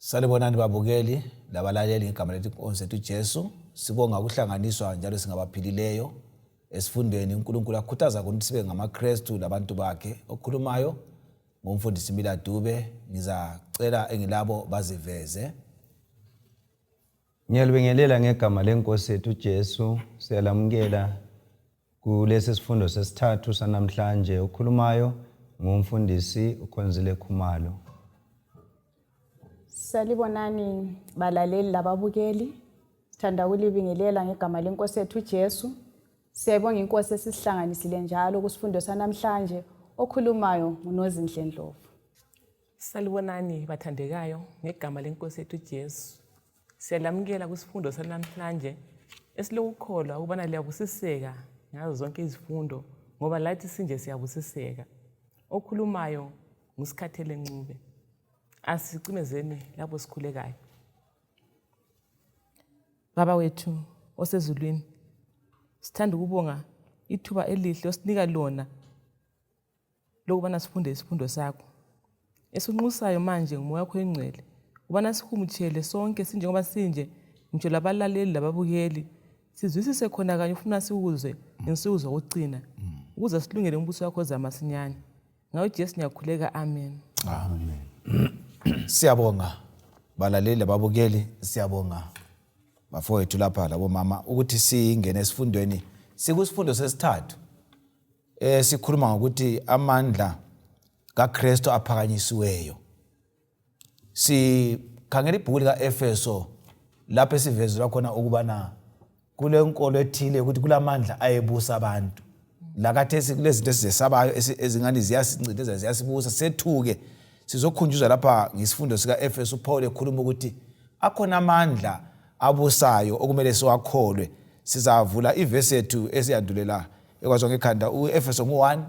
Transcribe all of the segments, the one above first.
Salibonani babukeli labalaleli ngegama lenkosi yethu Jesu. Sibonga ukuhlanganiswa njalo singabaphilileyo esifundweni uNkulunkulu akhuthaza ukuthi sibe ngamaKhristu labantu bakhe. Okhulumayo ngumfundisi Ndebele, ngizacela engilabo baziveze. Ngiyalibingelela ngegama lenkosi yethu Jesu. Siyalamukela kulesi sifundo sesithathu sanamhlanje. Okhulumayo ngumfundisi uKhonzile Khumalo. Salibonani balaleli lababukeli. Thanda ukulibingelela ngegama lenkosi yethu Jesu. Siyabonga inkosi esihlanganisile njalo kusifundo sanamhlanje. Okhulumayo nguNozinhle Ndlovu. Salibonani bathandekayo ngegama lenkosi yethu Jesu. Siyalamukela kusifundo sanamhlanje esilokukholwa ukubana liyabusiseka ngazo zonke izifundo ngoba lathi sinje siyabusiseka. Okhulumayo nguSikhathele Ncube. Asicimezeni lapho sikhulekayo. Baba wethu osezulwini, sithanda ukubonga ithuba elihle osinika lona lokubana sifunde isifundo sakho. Esinxusayo manje ngumoya wakho engcwele ubana sihumutshele sonke sinjengoba sinje ngitsho labalaleli lababukeli sizwisise khona kanye ufuna siwuzwe insuku zokucina ukuze silungele umbuso wakho zamasinyane. Ngawe Jesu ngiyakhuleka, amen. Amen. Siyabonga balaleli lababukeli, siyabonga bafowethu lapha labo mama ukuthi singene esifundweni sikusifundo sesithathu. Sikhuluma ngokuthi amandla kaKhristu aphakanyisiweyo. Sikhangela ibhuku lika-Efeso lapho esivezela khona ukubana kule nkolo ethile ukuthi kulamandla ayebusa abantu. Lakathesi kulezinto esizesabayo ezingani ziyasincindezela ziyasibusa sethuke sizokhunjuzwa lapha ngesifundo sika-Efeso. Paul ekhuluma ukuthi akhona amandla abusayo okumele siwakholwe. Sizavula ivesi yethu esiyandulela ekwazwa ngekhanda u-Efeso 1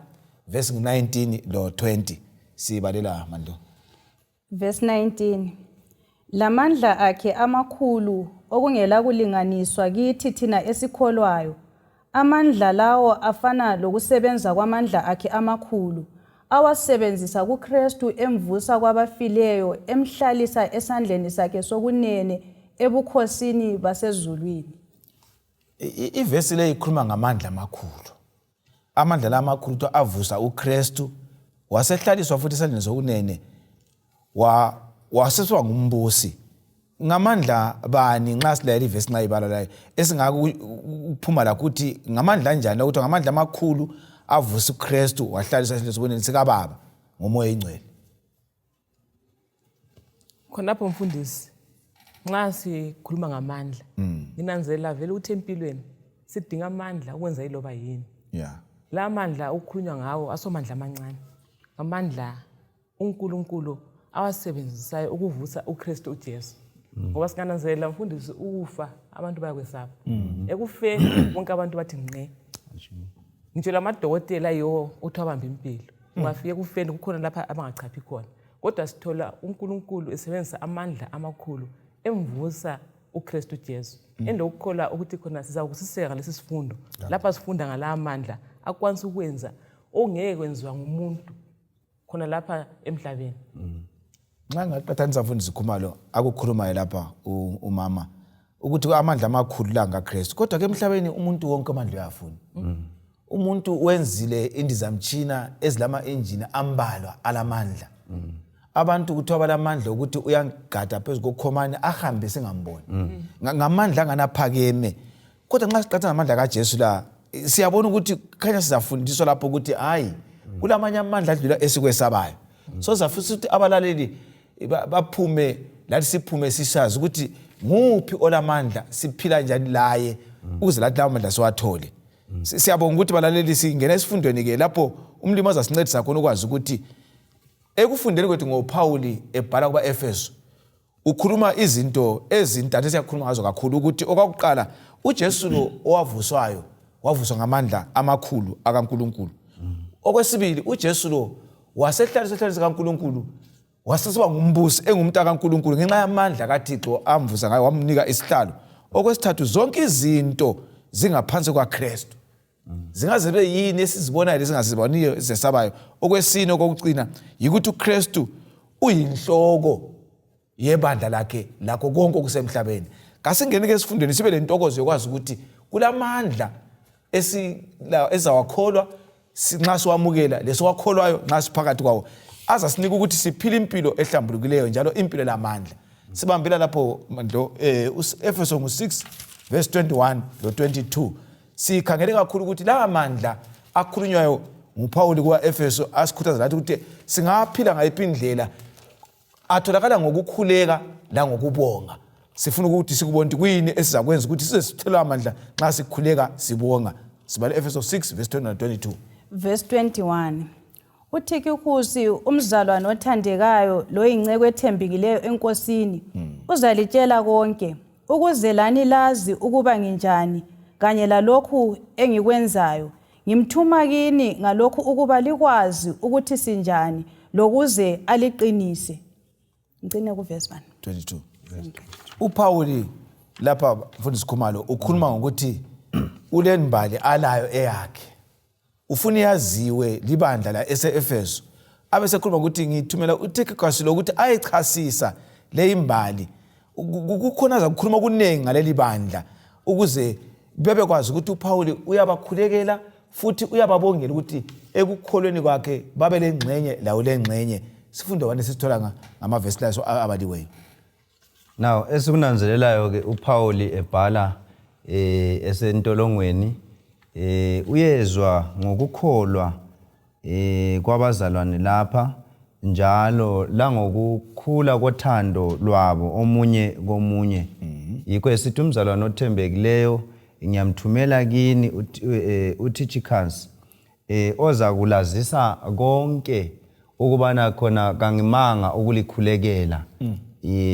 verse 19 lo 20. Sibalela mando. Verse 19. Lamandla akhe amakhulu okungela kulinganiswa kithi thina esikholwayo. Amandla lawo afana lokusebenza kwamandla akhe amakhulu awasebenzisa kuKhristu emvusa kwabafileyo emhlalisa esandleni sakhe sokunene ebukhosini basezulwini. Ivesi le ikhuluma ngamandla amakhulu. Amandla la amakhulu avusa uKhristu wasehlaliswa futhi esandleni sokunene waseswa ngumbusi. Ngamandla bani nxa silayela ivesi nxa ibala layo esingakuphuma la ukuthi ngamandla kanjani ukuthi ngamandla amakhulu avusa uKhristu wahlaliswa esandleni sokunene sikaBaba ngomoya oyingcwele. Khonapho mfundisi nxa sikhuluma ngamandla nginanzelela vele ukuthi empilweni sidinga amandla ukwenza iloba yini. Yeah. La mandla ukukhulunywa ngawo asomandla amancane. Amandla uNkulunkulu awasebenzisayo ukuvusa uKhristu uJesu. Ngoba singananzelela mfundisi ukufa abantu bayakwesaba. Ekufeni bonke abantu bathi ngqe. Ngitsho lamadokotela yiwo uthi abambe impilo. Ungafika ekufeni kukhona lapha abangachaphi khona. Kodwa sithola uNkulunkulu esebenzisa amandla amakhulu emvusa uKhristu Jesu. Endokukholwa ukuthi khona sizakubusiseka lesi sifundo. Lapha sifunda ngala amandla akwanisa ukwenza ongeke kwenziwa ngumuntu khona lapha emhlabeni. Nxa ngaqathanisa mfundisi Khumalo akukhulumayo lapha umama ukuthi amandla amakhulu la ngaKhristu. Kodwa ke emhlabeni umuntu wonke amandla uyafuna. Umuntu wenzile indizamtshina ezilama engine ambalwa alamandla. Abantu kuthiwa balamandla ukuthi uyangada phezu kokhomane ahambe singamboni. Ngamandla anganaphakeme. Kodwa nxa siqhatha ngamandla kaJesu la siyabona ukuthi khanya sizafundiswa lapho ukuthi hayi kulamanye amandla adlula esikwesabayo. So safisa ukuthi abalaleli baphume lathi siphume sisazi ukuthi nguphi olamandla siphila njani laye ukuze lathi lawo amandla siwathole. Siyabonga ukuthi balaleli singena esifundweni ke lapho umlimi azasincedisa khona ukwazi ukuthi ekufundeni kwethu ngoPaul ebhala kuba Efeso ukhuluma izinto ezintathu esiyakhuluma ngazo kakhulu ukuthi okwakuqala uJesu lo owavuswayo wavuswa ngamandla amakhulu akaNkulunkulu. Okwesibili uJesu lo wasehlaliswa kaNkulunkulu wasesiba ngumbusi engumuntu kaNkulunkulu ngenxa yamandla kaThixo amvusa ngayo wamnika isihlalo. Okwesithathu zonke izinto zingaphansi kwaKhristu. Zingazibe yini esizibonayo lesingaziboniyo ezesabayo. Okwesine okokucina yikuthi uKhristu uyinhloko yebandla lakhe lakho konke okusemhlabeni. Kasingene ke esifundweni sibe lentokozo yokwazi ukuthi kulamandla ezawakholwa nxa siwamukela lesiwakholwayo nxa siphakathi kwawo azasinika ukuthi siphile impilo ehlambulukileyo njalo impilo lamandla. Sibambela lapho mando Efeso 6 verse 21 lo 22 sikhangele kakhulu ukuthi la mandla akhulunywayo nguPaul kwa Efeso asikhuthaza lathi ukuthi singaphila ngayiphi indlela atholakala ngokukhuleka la ngokubonga. Sifuna ukuthi sikubone ukuthi kuyini esizakwenza ukuthi size sithela amandla nxa sikhuleka sibonga. Sibale Efeso 6 verse 21 22. Verse 21. UThikikusi umzalwane othandekayo lo ingcebo ethembekileyo enkosini uzalitshela konke ukuze lani lazi ukuba nginjani kanye lalokhu engikwenzayo. Ngimthuma kini ngalokhu ukuba likwazi ukuthi sinjani lokuze aliqinise. Ngicine ku verse 22. uPaul lapha mfundisi Khumalo ukhuluma ngokuthi ulembali alayo eyakhe. Ufuna yaziwe libandla la ese-Efeso. Abesekhuluma ukuthi ngithumela uThikikusi lokuthi ayichasisa le imbali. Kukhona zakukhuluma kunengi ngaleli bandla ukuze bebekwazi ukuthi uPaul uyabakhulekela futhi uyababongela ukuthi ekukholweni kwakhe babe lengxenye lawo lengxenye. Sifundo wane sisithola ngamavesi laso abaliweyo. Now esikunanzelelayo ke uPaul ebhala esentolongweni uyezwa ngokukholwa kwabazalwane lapha njalo la ngokukhula kothando lwabo omunye komunye. Yikho esithi umzalwane othembekileyo ngiyamthumela kini uThikikusi oza kulazisa konke ukubana khona kangimanga ukulikhulekela.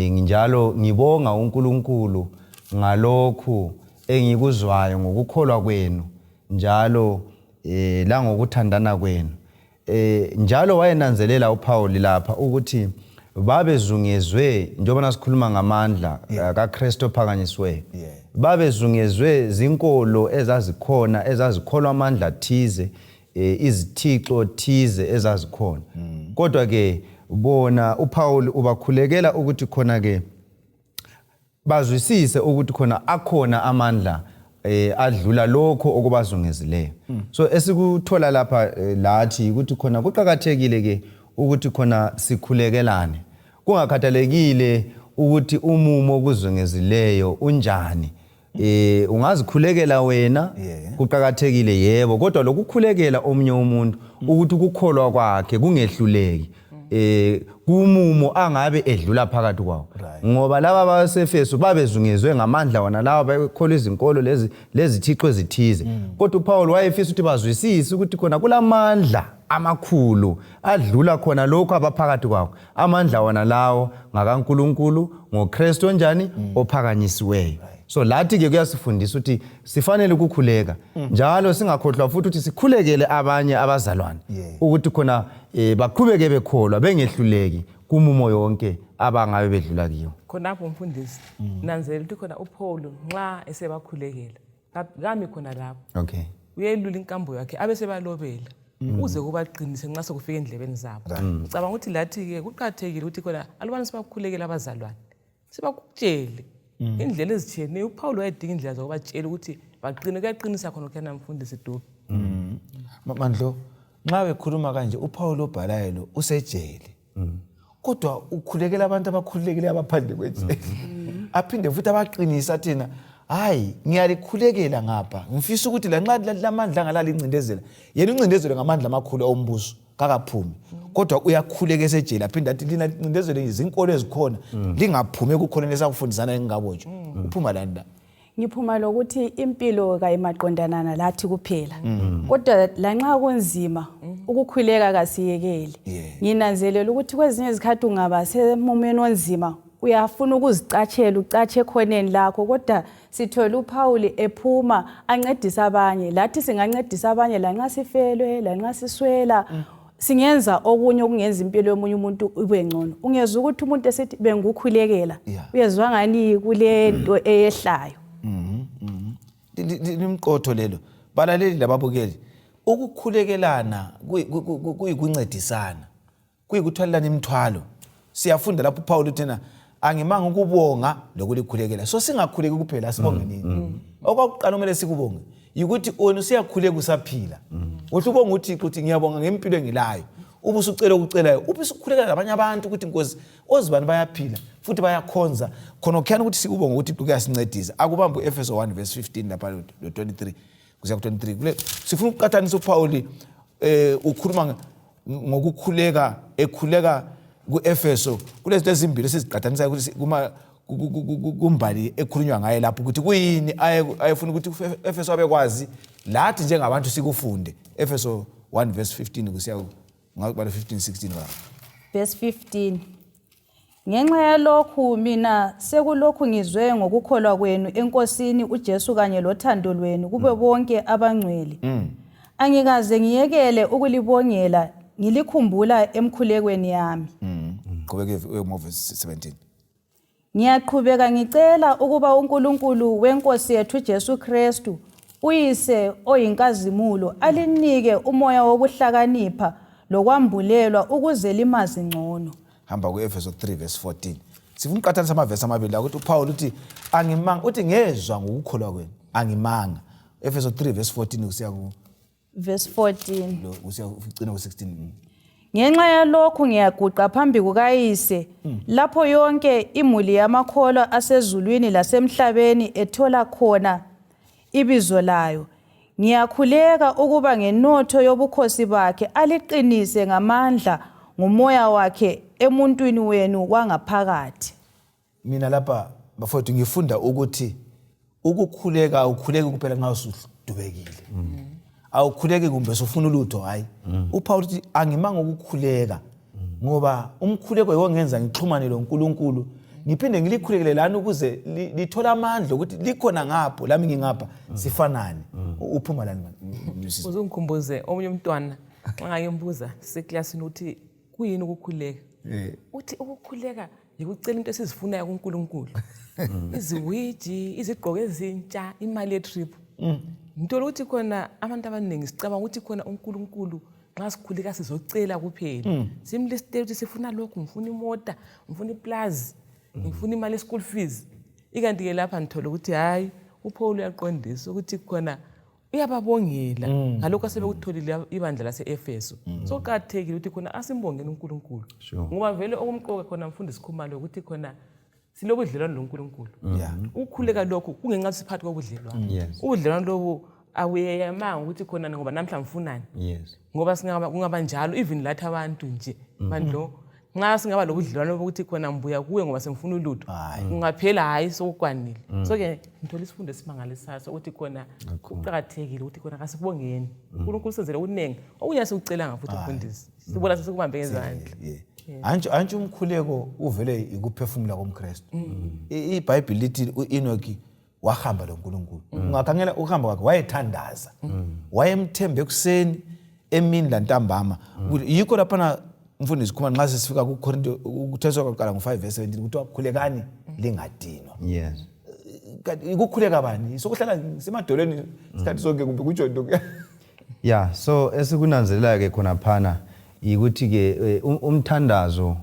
Njalo ngibonga uNkulunkulu ngalokhu engikuzwayo ngokukholwa kwenu njalo la ngokuthandana kwenu. Njalo wayenanzelela uPaul lapha ukuthi babezungezwe njengoba sikhuluma ngamandla kaKhristu Ophakanyisiweyo. Babezungezwe zinkolo ezazikhona ezazikholwa amandla thize izithixo thize ezazikhona. Kodwa ke bona uPaul ubakhulekela ukuthi khona ke bazwisise ukuthi khona akhona amandla adlula lokho okubazungezileyo. So esikuthola lapha lathi ukuthi khona kuqhakathekile ke ukuthi khona sikhulekelane. Kungakhathalekile ukuthi umumo okuzungezileyo unjani. Ungazikhulekela wena kuqhakathekile yebo kodwa lokukhulekela omunye umuntu ukuthi ukukholwa kwakhe kungehluleki. Kumumo angabe edlula phakathi kwawo. Ngoba laba baseFeso babezungezwe ngamandla wana laba bekholwa izinkolo lezithixo ezithize. Kodwa uPaul wayefisa ukuthi bazwisise ukuthi khona kulamandla amakhulu adlula khona lokho abaphakathi kwawo. Amandla wana lawo ngakaNkulunkulu ngoKhristu onjani Ophakanyisiweyo. So lathi ke kuyasifundisa ukuthi sifanele ukukhuleka njalo singakhohlwa futhi ukuthi sikhulekele abanye abazalwane ukuthi khona baqhubeke bekholwa bengehluleki kumumo yonke abangabe bedlula kiyo. Khonapho mfundisi nanzela ukuthi khona uPaul nxa esebakhulekela kami khona lapho. Okay. Uyelula inkambo yakhe abesebalobela uze kubaqinise nxa sokufika endlebeni zabo. Ngicabanga ukuthi lathi ke kuqhathekile ukuthi khona alubani sibakhulekela abazalwane. Sibakutshele indlela ezitshiyeneyo. uPaul wayedinga indlela zokubatshela ukuthi baqine kuyaqinisa khona ukuyana mfundisi Dubu. Mandlo nxa bekhuluma kanje uPaul obhalayo lo usejele. Kodwa ukhulekela abantu abakhulekile abaphandle kwejele. Aphinde futhi abaqinisa thina hayi ngiyalikhulekela ngapha. Ngifisa ukuthi lanxa lamandla ngalala incindezela. Yena uncindezelo ngamandla amakhulu ombuso kakaphumi. Kodwa uyakhuleka esejele aphinda athi lina incindezelo izinkolo ezikhona lingaphumi ekukhoneni esakufundisana engingabotshwa. Uphuma lani la? Ngiphuma lokuthi impilo kayimaqondanana lathi kuphela. Kodwa lanxa kunzima ukukhuleka kasiyekeli. Nginanzelela ukuthi kwezinye izikhathi ungaba semumeni onzima uyafuna ukuzicatshela ucatshe khoneni lakho kodwa sithola uPaul ephuma ancedisa abanye. Lathi singancedisa abanye lanxa sifelwe lanxa siswela. Singenza okunye okungenza impilo yomunye umuntu ibe ngcono. Ungezwe ukuthi umuntu esithi bengukhulekela uyezwa ngani kulento eyehlayo. Limqotho lelo balaleli lababukeli ukukhulekelana kuyikuncedisana kuyikuthwalana imithwalo. Siyafunda lapho uPaul uthena angimanga ukubonga lokulikhulekela. So singakhuleki kuphela sibonge nini. Okwakuqala kumele sikubonge ukuthi wena usiyakhuleka usaphila. Uthi ubonga uthi ngiyabonga ngempilo engilayo. Ubusucela ukucelayo, ubisukhulekela nabanye abantu ukuthi inkosi ozibani bayaphila futhi bayakhonza. Khona okukhanya ukuthi sikubonga ukuthi kuyasincedisa. Akubambe uEfeso 1:15 lapha lo23 kusiya ku23. Kule sifuna ukuqhathanisa uPaul ukhuluma ngokukhuleka ekhuleka kuEfeso kulezi ezimbili esiziqhathanisa ukuthi kumbali ekhulunywa ngaye lapho ukuthi kuyini ayefuna ukuthi uEfeso abekwazi lathi njengabantu sikufunde. Efeso 1:15 kusiya ngakubala 15:16 la. Verse 15. Ngenxa yalokhu mina sekulokhu ngizwe ngokukholwa kwenu enkosini uJesu kanye lothando lwenu kube bonke abangcwele. Angikaze ngiyekele ukulibongela ngilikhumbula emkhulekweni yami. Qhubeke verse 17. Ngiyaqhubeka ngicela ukuba uNkulunkulu wenkosi yethu Jesu Kristu uyise oyinkazimulo alinike umoya wokuhlakanipha lokwambulelwa ukuze limazi ngcono. Hamba kuEfeso 3:14. Sifuna ukuqhathanisa amavesi amabili la ukuthi uPaul uthi angimanga uthi ngezwa ngokukholwa kwenu angimanga. Efeso 3:14 kusiya ku Verse 14. lo kusiya ugcina ku16. Ngenxa yalokhu ngiyaguqa phambi kukayise lapho yonke imuli yamakholwa asezulwini lasemhlabeni ethola khona ibizo layo. Ngiyakhuleka ukuba ngenotho yobukhosi bakhe aliqinise ngamandla ngomoya wakhe emuntwini wenu wangaphakathi. Mina lapha bafowethu ngifunda ukuthi ukukhuleka ukhuleke kuphela nxa usudubekile. Awukhuleke kumbe sofuna ulutho hayi. uPaul uthi angimanga ukukhuleka ngoba umkhuleko yongenza ngixhumane loNkulunkulu ngiphinde ngilikhulekele lana ukuze lithola amandla ukuthi likhona ngapho lami ngingapha sifanane. Uphuma lana Uzungikhumbuze omunye umntwana xa ngayembuza seklasini uthi kuyini ukukhuleka? Uthi ukukhuleka yikucela into esizifunayo kuNkulunkulu. Iziwiji, izigqoko ezintsha, imali yetrip. Ngithola ukuthi khona abantu abaningi sicabanga ukuthi khona uNkulunkulu nxa sikhuleka sizocela kuphela. Simlistele ukuthi sifuna lokhu, ngifuna imota, ngifuna iplaza, ngifuna imali school fees. Ikanti ke lapha ngithola ukuthi hayi uPaul uyaqondisa ukuthi khona uyababongela ngalokho asebekutholile ibandla laseEfeso. So kuqakathekile ukuthi khona asimbongeni uNkulunkulu. Ngoba vele okumqoka khona mfundisi Khumalo ukuthi khona silobudlelwano noNkulunkulu. Ukukhuleka lokho kungenxa siphathi kobudlelwano. Ubudlelwano lobo awuyemanga ukuthi khona ngoba namhla ngifunani. Ngoba kungaba njalo even lathi abantu nje mandlo nxa singaba lobudlelwano bokuthi khona mbuya kuwe ngoba sengifuna ulutho ungaphela hayi sokukwanile. So ke ngithola isifundo esimangalisayo ukuthi khona kuqakathekile ukuthi khona kasibongeni uNkulunkulu senzele uningi okunye sikucela ngafuthi ufundisi sibona sesikubambe ngezandla. Antsho umkhuleko uvele ikuphefumula komKristu. iBhayibheli lithi uEnoch wahamba loNkulunkulu. Ungakhangela ukuhamba kwakhe wayethandaza. Wayemthembe ekuseni emini lantambama. Yikho lapha mfundisi Khumalo nxa sifika kuKorinto kuThesalonika kuqala ngo5:17 kuthi wakhulekani lingadinwa. Ukukhuleka bani? Sokuhlala semadolweni isikhathi sonke kumbe kujonto. So esikunanzelela ke khona phana ukuthi ke umthandazo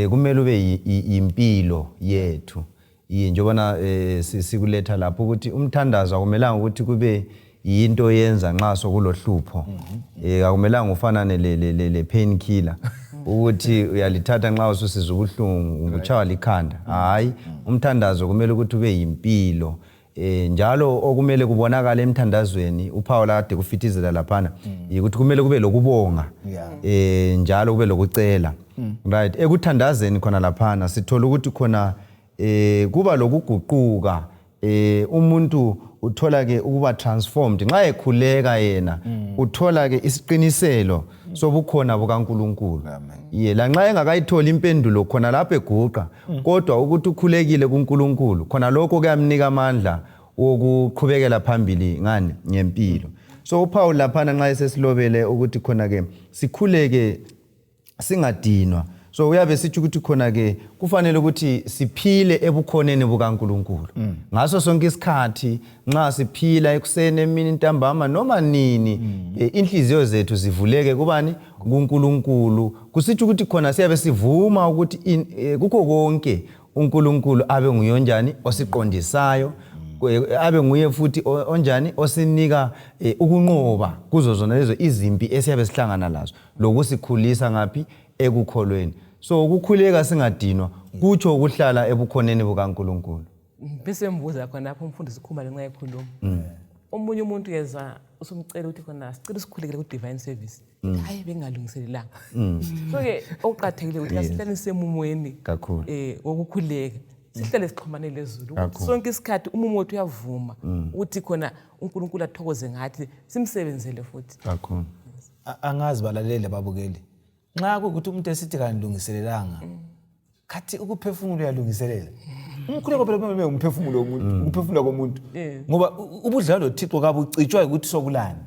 kumele ube impilo yethu. Njengobana sikuletha lapho ukuthi umthandazo akumelanga ukuthi kube yinto yenza nxa sokulohlupho. Akumelanga ufanane le pain killer ukuthi uyalithatha nxa ususizwa ubuhlungu uchawa likhanda. Hayi, umthandazo kumele ukuthi ube yimpilo. Njalo okumele kubonakala emthandazweni uPaul ade kufitizela laphana ukuthi kumele kube lokubonga. Njalo kube lokucela. Right, ekuthandazeni khona laphana sithola ukuthi khona kuba lokuguquka. Umuntu uthola ke ukuba transformed nxa ekhuleka yena uthola ke isiqiniselo sobukhona bukaNkulunkulu. La nxa engakayithola impendulo khona lapho eguqa kodwa ukuthi ukhulekile kuNkulunkulu khona lokho kuyamnika amandla wokuqhubekela phambili ngani ngempilo. So uPaul laphana nxa esesilobele ukuthi khona ke sikhuleke singadinwa. So uyabe sithi ukuthi khona ke kufanele ukuthi siphile ebukhoneni bukaNkulunkulu. Ngaso sonke isikhathi nxa siphila ekuseni emini ntambama noma nini inhliziyo zethu zivuleke kubani kuNkulunkulu. Kusithi ukuthi khona siyabe sivuma ukuthi kukho konke uNkulunkulu abe nguyonjani osiqondisayo, abe nguye futhi onjani osinika ukunqoba kuzo zona lezo izimpi esiyabe sihlangana lazo lokusikhulisa ngaphi ekukholweni. So ukukhuleka singadinwa kutsho ukuhlala ebukhoneni bukaNkulunkulu. Bese mbuza khona lapho umfundisi ukhumalo nxa ekhuluma. Omunye umuntu yeza usumcela ukuthi khona sicela sikhulekele ku divine service. Hayi bengalungiselelanga. So ke okuqathekile ukuthi asihlanise emumweni kakhulu wokukhuleka. Sihlale sixhumane lezulu ukuthi sonke isikhathi umumo wethu uyavuma ukuthi khona uNkulunkulu athokoze ngathi simsebenzele futhi. Kakhulu. Angazi balalele babukeli. Nxa ukuthi umuntu esithi kanilungiselelanga kathi ukuphefumula uyalungiselela. Umkhuleko phela kumele umphefumulo womuntu, ukuphefumula komuntu. Ngoba ubudlalo loThixo kabucitshwa ukuthi sokulana.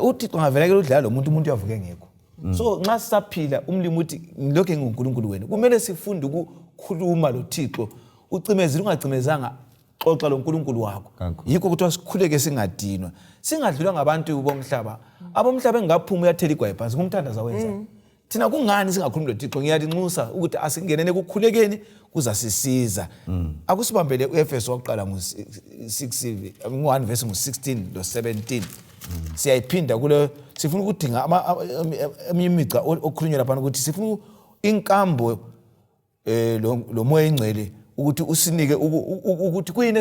uThixo ngavelekela udlala umuntu uyavuka engekho. So nxa sisaphila umlimi uthi lokho enguNkulunkulu wena kumele sifunde ukukhuluma loThixo ucimezile ungacimezanga xoxa loNkulunkulu wakho. Yikho ukuthi sikhuleke singadinwa singadlulwa ngabantu bomhlaba abomhlaba engaphuma uyathela igwayi phansi kumthandaza wenza. Thina kungani singakhulumi loThixo ngiyalinxusa ukuthi asingenene kukhulekeni kuzasisiza. Akusibambele uEfeso waqala ngo1 verse 16 lo 17. Siyayiphinda kule sifuna ukudinga imigca okhulunywa lapha ukuthi sifuna inkambo lo moya ingcwele ukuthi usinike ukuthi kuyini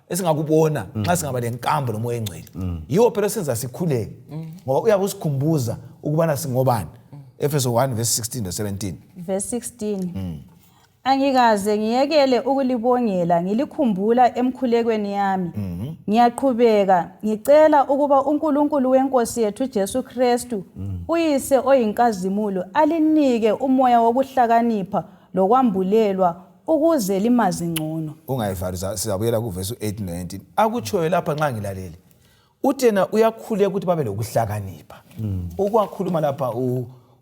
esingakubona nxa singaba lenkambo lo moya ingcwele. Yiwo phela senza sikhuleke ngoba uyakusikhumbuza ukubana singobani. Efeso 1 verse 16 to 17. Verse 16. Angikaze ngiyekele ukulibongela ngilikhumbula emkhulekweni yami. Ngiyaqhubeka ngicela ukuba uNkulunkulu weNkosi yethu Jesu Kristu uyise oyinkazimulo alinike umoya wokuhlakanipha lokwambulelwa ukuze limazi ngcono. Ungayivalisa sizabuyela ku verse 8 no 19. Akutshoyo lapha nxa ngilalele. Uthena uyakhuleka ukuthi babe lokuhlakanipha. Ukwakhuluma lapha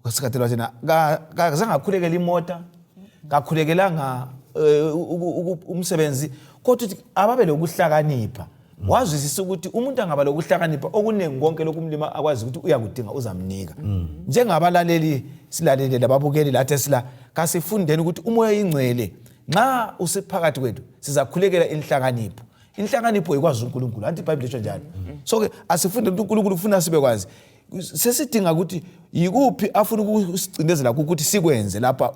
usikhathela thina kazangakhulekela imota kakhulekelanga umsebenzi kodwa uthi ababe lokuhlakanipha. Wazwisisa ukuthi umuntu angaba lokuhlakanipha okunengi konke lokumlima akwazi ukuthi uyakudinga uzamnika. Njengabalaleli silalele lababukeli lathi sila kasifundeni ukuthi umoya ingcwele nxa usiphakathi kwethu sizakhulekela inhlakanipho. Inhlakanipho ikwazi uNkulunkulu anti iBhayibheli lisho njalo. So ke asifunde ukuthi uNkulunkulu ufuna sibe kwazi. Sesidinga ukuthi yikuphi afuna ukusicindezela ukuthi sikwenze lapha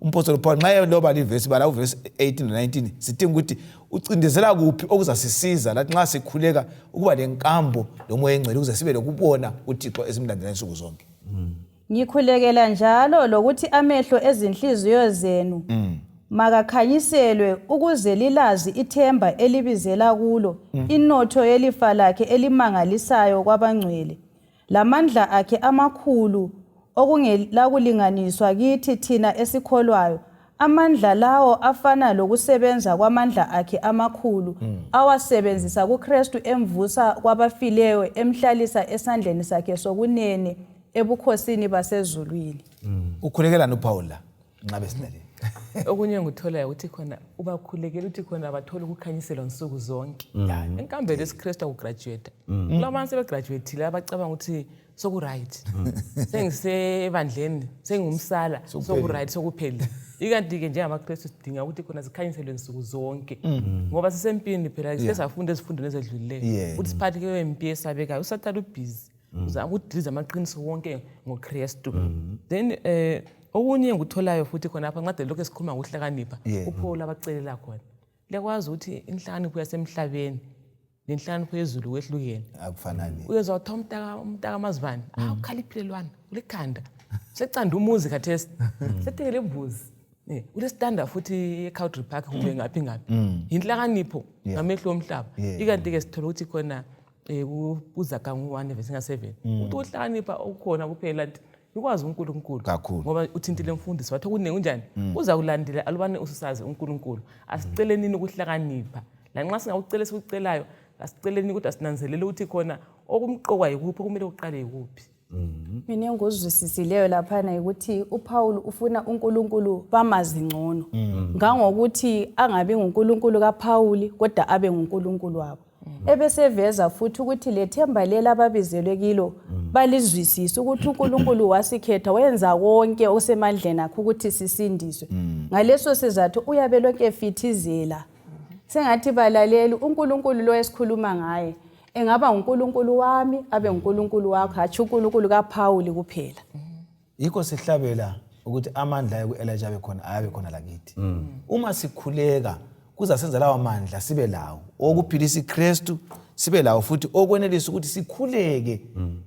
umpostoli Paul nxa eloba livesi bala uverse 18 no 19 sidinga ukuthi ucindezela kuphi okuzasisiza lathi nxa sikhuleka ukuba lenkambo lomoya engcwele ukuze sibe lokubona uThixo esimlandela insuku zonke. Ngikhulekela njalo lokuthi amehlo ezinhliziyo zenu makakhanyiselwe ukuze lilazi ithemba elibizela kulo inotho yelifa lakhe elimangalisayo kwabangcwele lamandla akhe amakhulu okungela kulinganiswa kithi thina esikholwayo. Amandla lawo afana lokusebenza kwamandla akhe amakhulu awasebenzisa kuKhristu emvusa kwabafileyo emhlalisa esandleni sakhe sokunene ebukhosini basezulwini. Ukhulekelana uPaul la nxa besilalele. Okunye nguthola ukuthi khona ubakhulekela ukuthi khona bathola ukukhanyiselwa nsuku zonke. Enkambeni lesiKristu akugraduate. Kulabantu sebegraduate abacabanga ukuthi soku right. Sengisebandleni sengumsala soku right sokuphela. Ikanti ke njengamaKristu sidinga ukuthi khona sikhanyiselwe nsuku zonke. Ngoba sisempini phela sesafunda izifundo nezedlulileyo. Ukuthi siphathi ke empie sabekayo usathana ubusy. Uzama ukudiliza amaqiniso wonke ngoKristu. Then okunye ngutholayo futhi khona apha nqade lokho esikhuluma ngokuhlakanipha uPaul abacelela khona. Lekwazi ukuthi inhlakanipho yasemhlabeni nenhlakanipho yezulu kwehlukene. Akufanani. Uyezwa umntaka amazivani ukhaliphelelwana ulikhanda. Secanda umuzi khathesi. Sethekele embuzi. Ulesitanda futhi eCountry Park kube ngaphi. Inhlakanipho ngamehlo omhlaba. Ikanti ke sithola ukuthi khona uZaka 1 verse 7. Uthi uhlakanipha okukhona kuphela ukwazi uNkulunkulu ngoba uthintile umfundisi wathi kunene unjani uza kulandela alubane ususazi uNkulunkulu asiceleni ukuhlakanipha la nxa singawucela esikucelayo asiceleni ukuthi asinanzelele ukuthi khona okumqokwa yikuphi kumele uqale yikuphi. Mina engozwisisileyo lapha ukuthi uPaul ufuna uNkulunkulu bamazi ngcono ngangokuthi angabe nguNkulunkulu kaPaul kodwa abe nguNkulunkulu wabo. ebeseveza futhi ukuthi lethemba lela ababizelwe kilo balizwisisa ukuthi uNkulunkulu wasikhetha wenza konke osemandleni akhe ukuthi sisindiswe. Ngaleso sizathu uyabe lonke efithizela. Sengathi balaleli uNkulunkulu lo esikhuluma ngaye engaba uNkulunkulu wami abe uNkulunkulu wakho hathi uNkulunkulu kaPauli kuphela. Yikho sihlabela ukuthi amandla kuElijah abe khona lakithi. Uma sikhuleka kuza senza lawo amandla sibe lawo okuphilisa iKhristu sibe lawo futhi okwenelisa ukuthi sikhuleke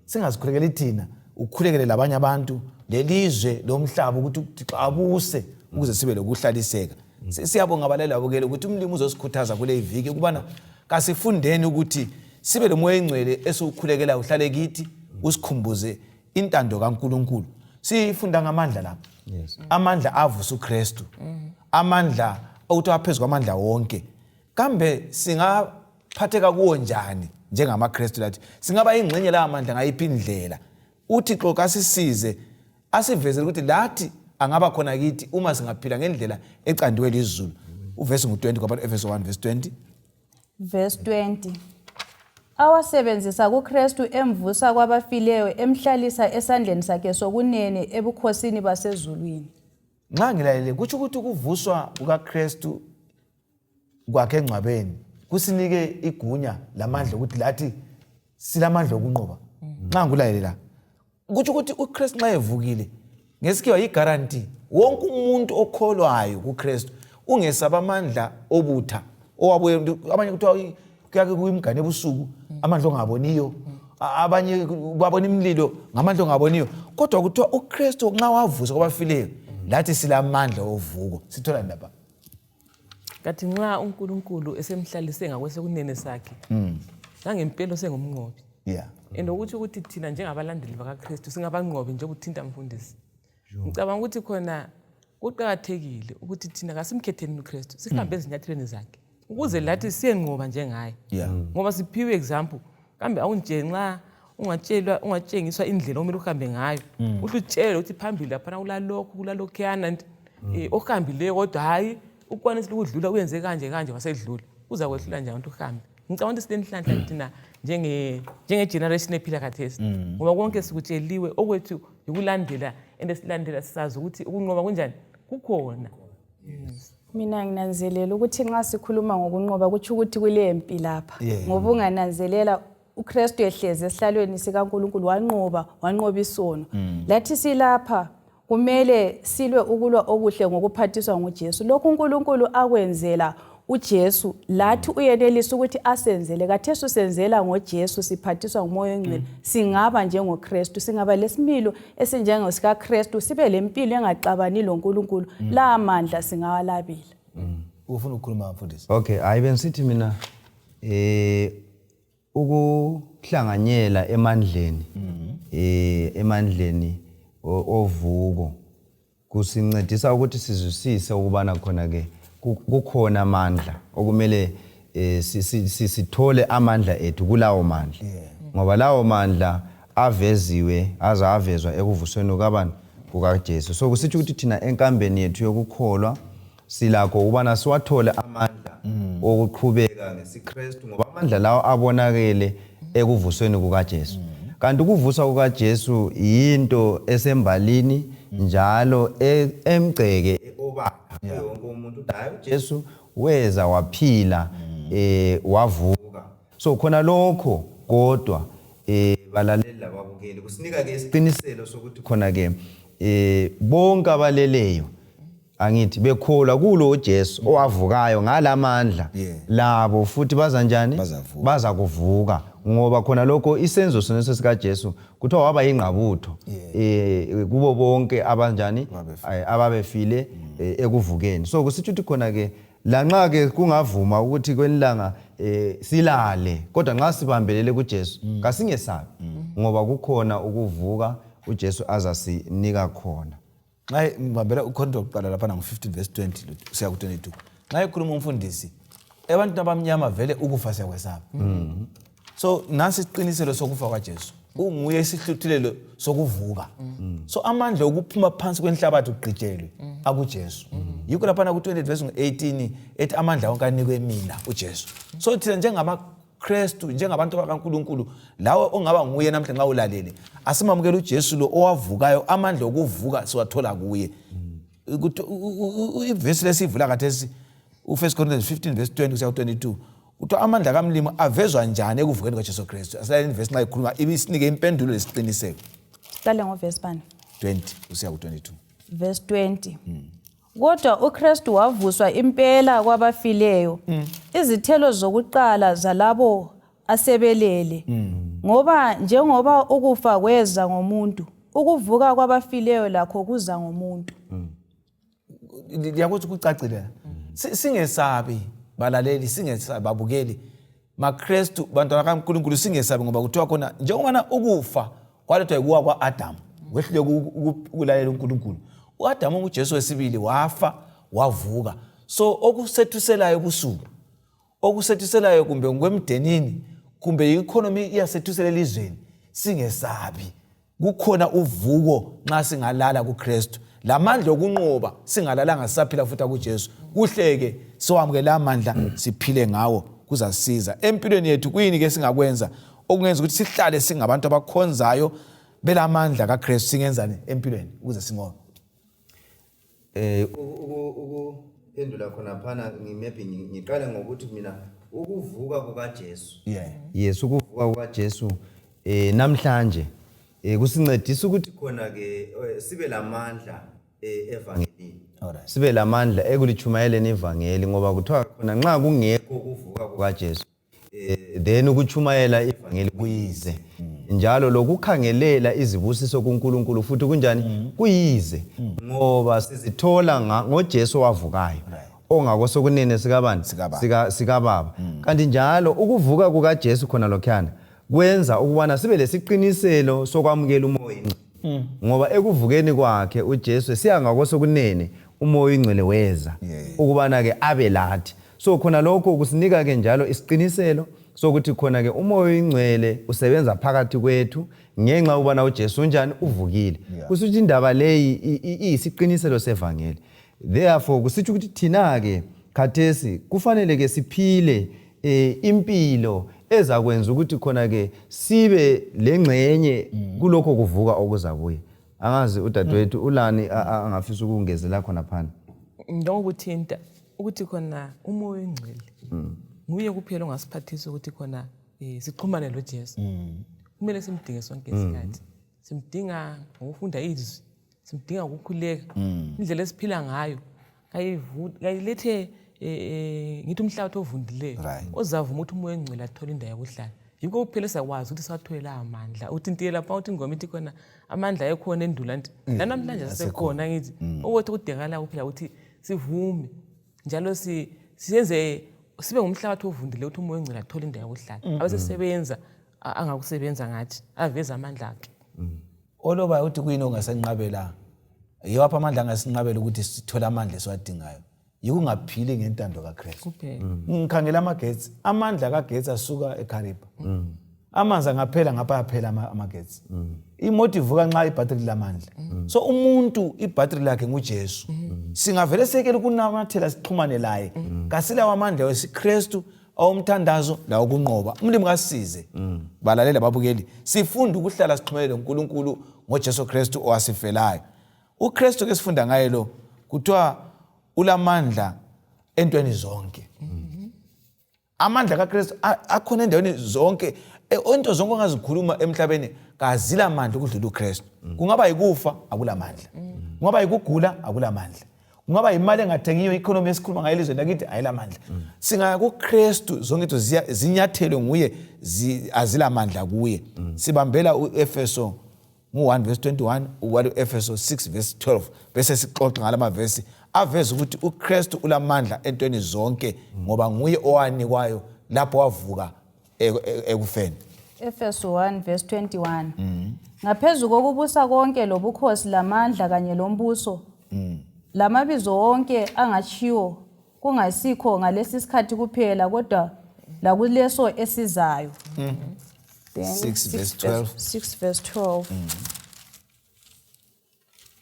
singazikhulekeli thina ukukhulekele labanye abantu lelizwe lomhlaba ukuthi abuse ukuze sibe lokuhlaliseka. Siyabonga abalali abukele ukuthi umlimi uzosikhuthaza kule iviki ukubana kasifundeni ukuthi sibe lomoya engcwele esikhulekela uhlale kithi usikhumbuze intando kaNkulunkulu. Sifunda ngamandla lapha. Amandla avusa uKhristu. Amandla ukuthi aphezulu kwamandla wonke. Kambe singaphatheka kuwo njani njengamaKhristu lathi? Singaba ingxenye la amandla ngayiphi indlela? uThixo kasisize asivezele ukuthi lathi angaba khona kithi uma singaphila ngendlela ecandiwe lizulu. Uvesi ngu-20 kwabantu Efeso 1 verse 20. Verse 20. Awasebenzisa kuKhristu emvusa kwabafileyo emhlalisa esandleni sakhe sokunene ebukhosini basezulwini. Nxa ngilalele kuthi ukuvuswa kukaKhristu kwakhe engcwabeni kusinike igunya lamandla ukuthi lathi silamandla okunqoba. Nxa ngulalela kuthi ukuthi uKhristu nxa evukile ngesikhiwa yigaranti wonke umuntu okholwayo kuKhristu ungesaba amandla obutha owabuye abanye kuthiwa kuyake kuyimgane ebusuku amandla ongaboniyo abanye babona imlilo ngamandla ongaboniyo kodwa kuthiwa uKhristu nxa wavusa kwabafileyo lathi silamandla ovuko sithola ndaba. Kathi nxa uNkulunkulu esemhlalise ngakwesokunene sakhe ngempela sengumnqobi. Ukuthi thina njengabalandeli bakaKhristu singabanqobi nje ukuthinta mfundisi. Ngicabanga ukuthi khona kuqakathekile ukuthi thina kasimkhetheni uKhristu sihambe ezinyathelweni zakhe ukuze lathi siyenqoba njengaye. Ngoba siphiwe example kambe awunje nxa ungatshengiswa indlela omele uhambe ngayo uthi utshele ukuthi phambili lapha kulalokhuyana ohambileyo kodwa hayi ukwanisile ukudlula uyenze kanje wasedlula uza kwehlula njani ukuthi uhambe. Ngicabanga ukuthi silenhlanhla thina njenge generation ephila khathesi ngoba konke sikutsheliwe okwethu ukulandela silandela sisazi ukuthi ukunqoba kunjani kukhona. Mina nginanzelela ukuthi nxa sikhuluma ngokunqoba kuthi ukuthi kulempi lapha ngoba ungananzelela uKhristu ehleze esihlalweni sikaNkulunkulu wanqoba isono. Lathi silapha kumele silwe ukulwa okuhle ngokuphathiswa nguJesu. Lokhu uNkulunkulu akwenzela uJesu lathi uyenelisa ukuthi asenzele kathesu senzela ngoJesu siphathiswa ngumoya ongcwele singaba njengoKhristu singaba lesimilo esinjengosikaKhristu sibe lempilo engaxabani loNkulunkulu la amandla singawalabela. Ufuna ukukhuluma mfundisi? Okay, ayibengisithi mina ukuhlanganyela emandleni ovuko kusincedisa ukuthi sizwisise ukubana khona ke kukhona amandla okumele sithole amandla ethu kulawo mandla ngoba lawo mandla avezwa ekuvusweni kukaJesu. So kusithi ukuthi thina enkambeni yethu yokukholwa silakho ukubana siwathole amandla okuqhubeka ngesiKhristu ngoba amandla lawo abonakele ekuvusweni kukaJesu. Kanti ukuvusa kukaJesu yinto esembalini njalo emgceke obala wonke umuntu dayo uJesu weza waphila wavuka. So khona lokho kodwa balaleli lababukeli kusinika ke isiqiniselo sokuthi khona ke bonke abaleleyo angithi bekholwa kulo uJesu owavukayo ngalamandla labo futhi baza njani baza kuvuka ngoba khona lokho isenzo soneso sikaJesu kuthiwa waba yingqabutho kubo bonke abanjani ababefile ekuvukeni. So kusithi ukuthi khona ke lanxa ke kungavuma ukuthi kwenilanga silale kodwa nxa sibambelele kuJesu kasingesabi ngoba kukhona ukuvuka uJesu azasinika khona. Nxa ngibambela ukhonto oqala lapha ngo-15 verse 20 siya ku-22 nxa ekhuluma umfundisi abantu abamnyama vele ukufa siyakwesaba. So nasi isiqiniselo sokufa kwaJesu unguye isihluthulelo sokuvuka. So amandla okuphuma phansi kwenhlabathi ugqitshelwe akuJesu. Yikho lapha ku-20 verse 18 ethi amandla wonke anikwe mina uJesu. So thina kaKhristu njengabantu bakaNkulunkulu lawe ongaba nguye namhla nxa ulalele asimamukele uJesu lo owavukayo amandla okuvuka siwathola kuye ukuthi ivesi lesivula kathesi u1 Corinthians 15 verse 20 kuya 22 uthi amandla kaMlimo avezwa njani ekuvukeni kaJesu Kristu asalayini verse nxa ikhuluma ibisinike impendulo lesiqiniseko Siqale ngoverse bani 20 kuya ku22 verse 20 Kodwa uKristu wavuswa impela kwabafileyo izithelo zokuqala zalabo asebelele ngoba njengoba ukufa kweza ngomuntu ukuvuka kwabafileyo lakho kuza ngomuntu Liyakuthi kucacile singesabi balaleli singesabi babukeli maKristu bantwana kaNkulunkulu singesabi ngoba kuthiwa khona njengoba ukufa kwalethwa kuwa kwaAdam wehlule ukulalela uNkulunkulu uAdam uJesu wesibili wafa wavuka so okusethiselayo kusuku okusethiselayo kumbe ngwemdenini kumbe economy iyasethisela elizweni singesabi kukhona uvuko nxa singalala kuKristu lamandla okunqoba singalalanga sisaphila futhi kuJesu kuhleke siwamukela amandla siphile ngawo kuzasiza empilweni yethu kuyini ke singakwenza okungenza ukuthi sihlale singabantu abakhonzayo belamandla kaKristu singenzani empilweni ukuze singobe ukuphendula khona phana maybe ngiqale ngokuthi mina ukuvuka kukaJesu yes ukuvuka kukaJesu namhlanje kusincedisa ukuthi khona ke sibe lamandla evangelini sibe lamandla ekulichumayeleni ivangeli ngoba kuthiwa khona nxa kungekho ukuvuka kukaJesu then ukuchumayela ivangeli kuyize njalo lokukhangelela izibusiso kuNkulunkulu futhi kunjani kuyize ngoba sizithola ngoJesu wavukayo ongakosokunene sikabani sikababa kanti njalo ukuvuka kukaJesu khona lokhana kwenza ukubana sibe lesiqiniselo sokwamukela umoya ngoba ekuvukeni kwakhe uJesu siyangakosokunene umoya ingcwele weza ukubana ke abe lathi so khona lokho kusinika ke njalo isiqiniselo sokuthi khona ke umoya ingcwele usebenza phakathi kwethu ngenxa ubana uJesu njani uvukile kusuthi indaba leyi iyisiqiniselo sevangeli therefore kusithi ukuthi thina ke khathesi kufanele ke siphile impilo ezakwenza ukuthi khona ke sibe lengcenye kuloko kuvuka okuzabuye angazi udadewethu ulani angafisa ukungezela khona phana ngokuthinta ukuthi khona umoya ingcwele nguye kuphela ongasiphathisa ukuthi khona sixhumane noJesu kumele simdinge sonke isikhathi simdinga ngokufunda izwi simdinga ukukhuleka indlela esiphila ngayo kayilethe ngithi umhlabathi ovundileyo ozavuma ukuthi umoya engcwele athole indawo yokuhlala yikho kuphela sakwazi ukuthi sathola amandla uthintile lapha uthi ingoma ithi khona amandla ekhona endulanti namhlanje asekhona ngithi okwethu kudingakala kuphela ukuthi sivume njalo siyenze sibe ngumhlabathi ovundile ukuthi umoya engcwele athole indawo yokuhlala abasebenza angakusebenza ngathi aveza amandla akhe oloba uthi kuyini ongasenqabela yiwapha amandla angasinqabela ukuthi sithole amandla esiwadingayo yikungaphili ngentando kaKhristu kuphela ngikhangela amagetsi amandla kagetsi asuka eKhariba amanzi angaphela ngapha yaphela amagetsi imoto ivuka nxa ibhatiri lamandla so umuntu ibhatiri lakhe nguJesu singavele sekele kunamathela sixhumane laye kasilawa amandla wesiKristu awumthandazo lawo kunqoba umlimi kasize balalela babukeli sifunda ukuhlala sixhumelele uNkulunkulu ngoJesu Kristu owasifelayo uKristu ke sifunda ngaye lo kuthiwa ulamandla entweni zonke amandla kaKristu akhona endaweni zonke into zonke ongazikhuluma emhlabeni kazila amandla ukudlula uKristu kungaba yikufa akulamandla kungaba yikugula akulamandla kungaba imali engathengiyo economy esikhuluma ngayo elizweni lakithi ayilamandla singaya kuKristu zonke into zinyathelwe nguye azila amandla kuye sibambela uEfeso 1 verse 21 uEfeso 6 verse 12 bese sixoxa ngalama verse aveza ukuthi uKristu ulamandla entweni zonke ngoba nguye owanikwayo lapho wavuka ekufeni Efeso 1 verse 21 ngaphezulu kokubusa konke lobukhosi lamandla kanye lombuso lamabizo wonke angachiwo kungasikho ngalesi sikhathi kuphela kodwa lakuleso esizayo 6 verse 12 6 verse 12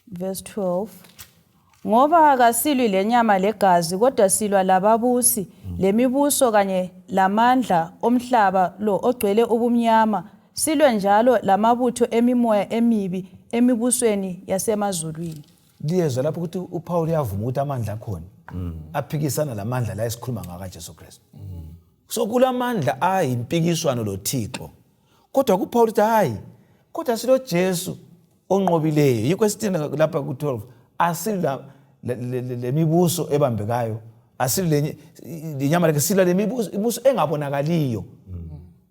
verse 12 ngoba akasilwi lenyama legazi kodwa silwa lababusi lemibuso kanye lamandla omhlaba lo ogcwele ubumnyama, silwe njalo lamabutho emimoya emibi emibusweni yasemazulwini. Liyezwa lapho ukuthi uPaul uyavuma ukuthi amandla akhona aphikisana lamandla la esikhuluma ngaka Jesu Kristu. So kulamandla ayimpikiswano loThixo. Kodwa kuPaul uthi hayi, kodwa silo Jesu onqobileyo. Yikho esithi lapha ku12 asila lemibuso ebambekayo, asila lenyama lakhe, sila lemibuso engabonakaliyo.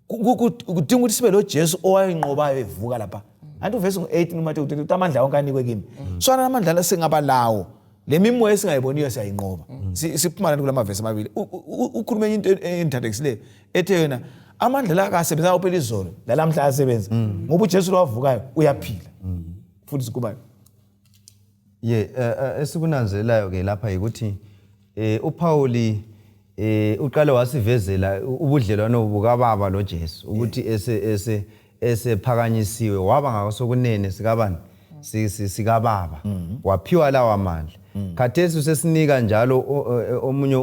Kudinga ukuthi sibe lo Jesu owayinqobayo evuka lapha. Anti uvesi 8 uMateyu uthi amandla wonke anikwe kimi. So amandla la singaba lawo, lemimoya esingayiboniyo siyayinqoba. Siphuma kula mavesi amabili. Ukhuluma into enthandekisileyo ethe yena amandla la akasebenza uphela izolo, lalamhla asebenza. Ngoba uJesu lowavukayo uyaphila. Futhi sikubani? Esikunanzelelayo ke lapha ukuthi uPauli uqale wasivezela ubudlelwano bukaBaba loJesu ukuthi esephakanyisiwe waba ngasokunene sikabani sikaBaba, waphiwa lawa amandla. Khathesi sesinika njalo omunye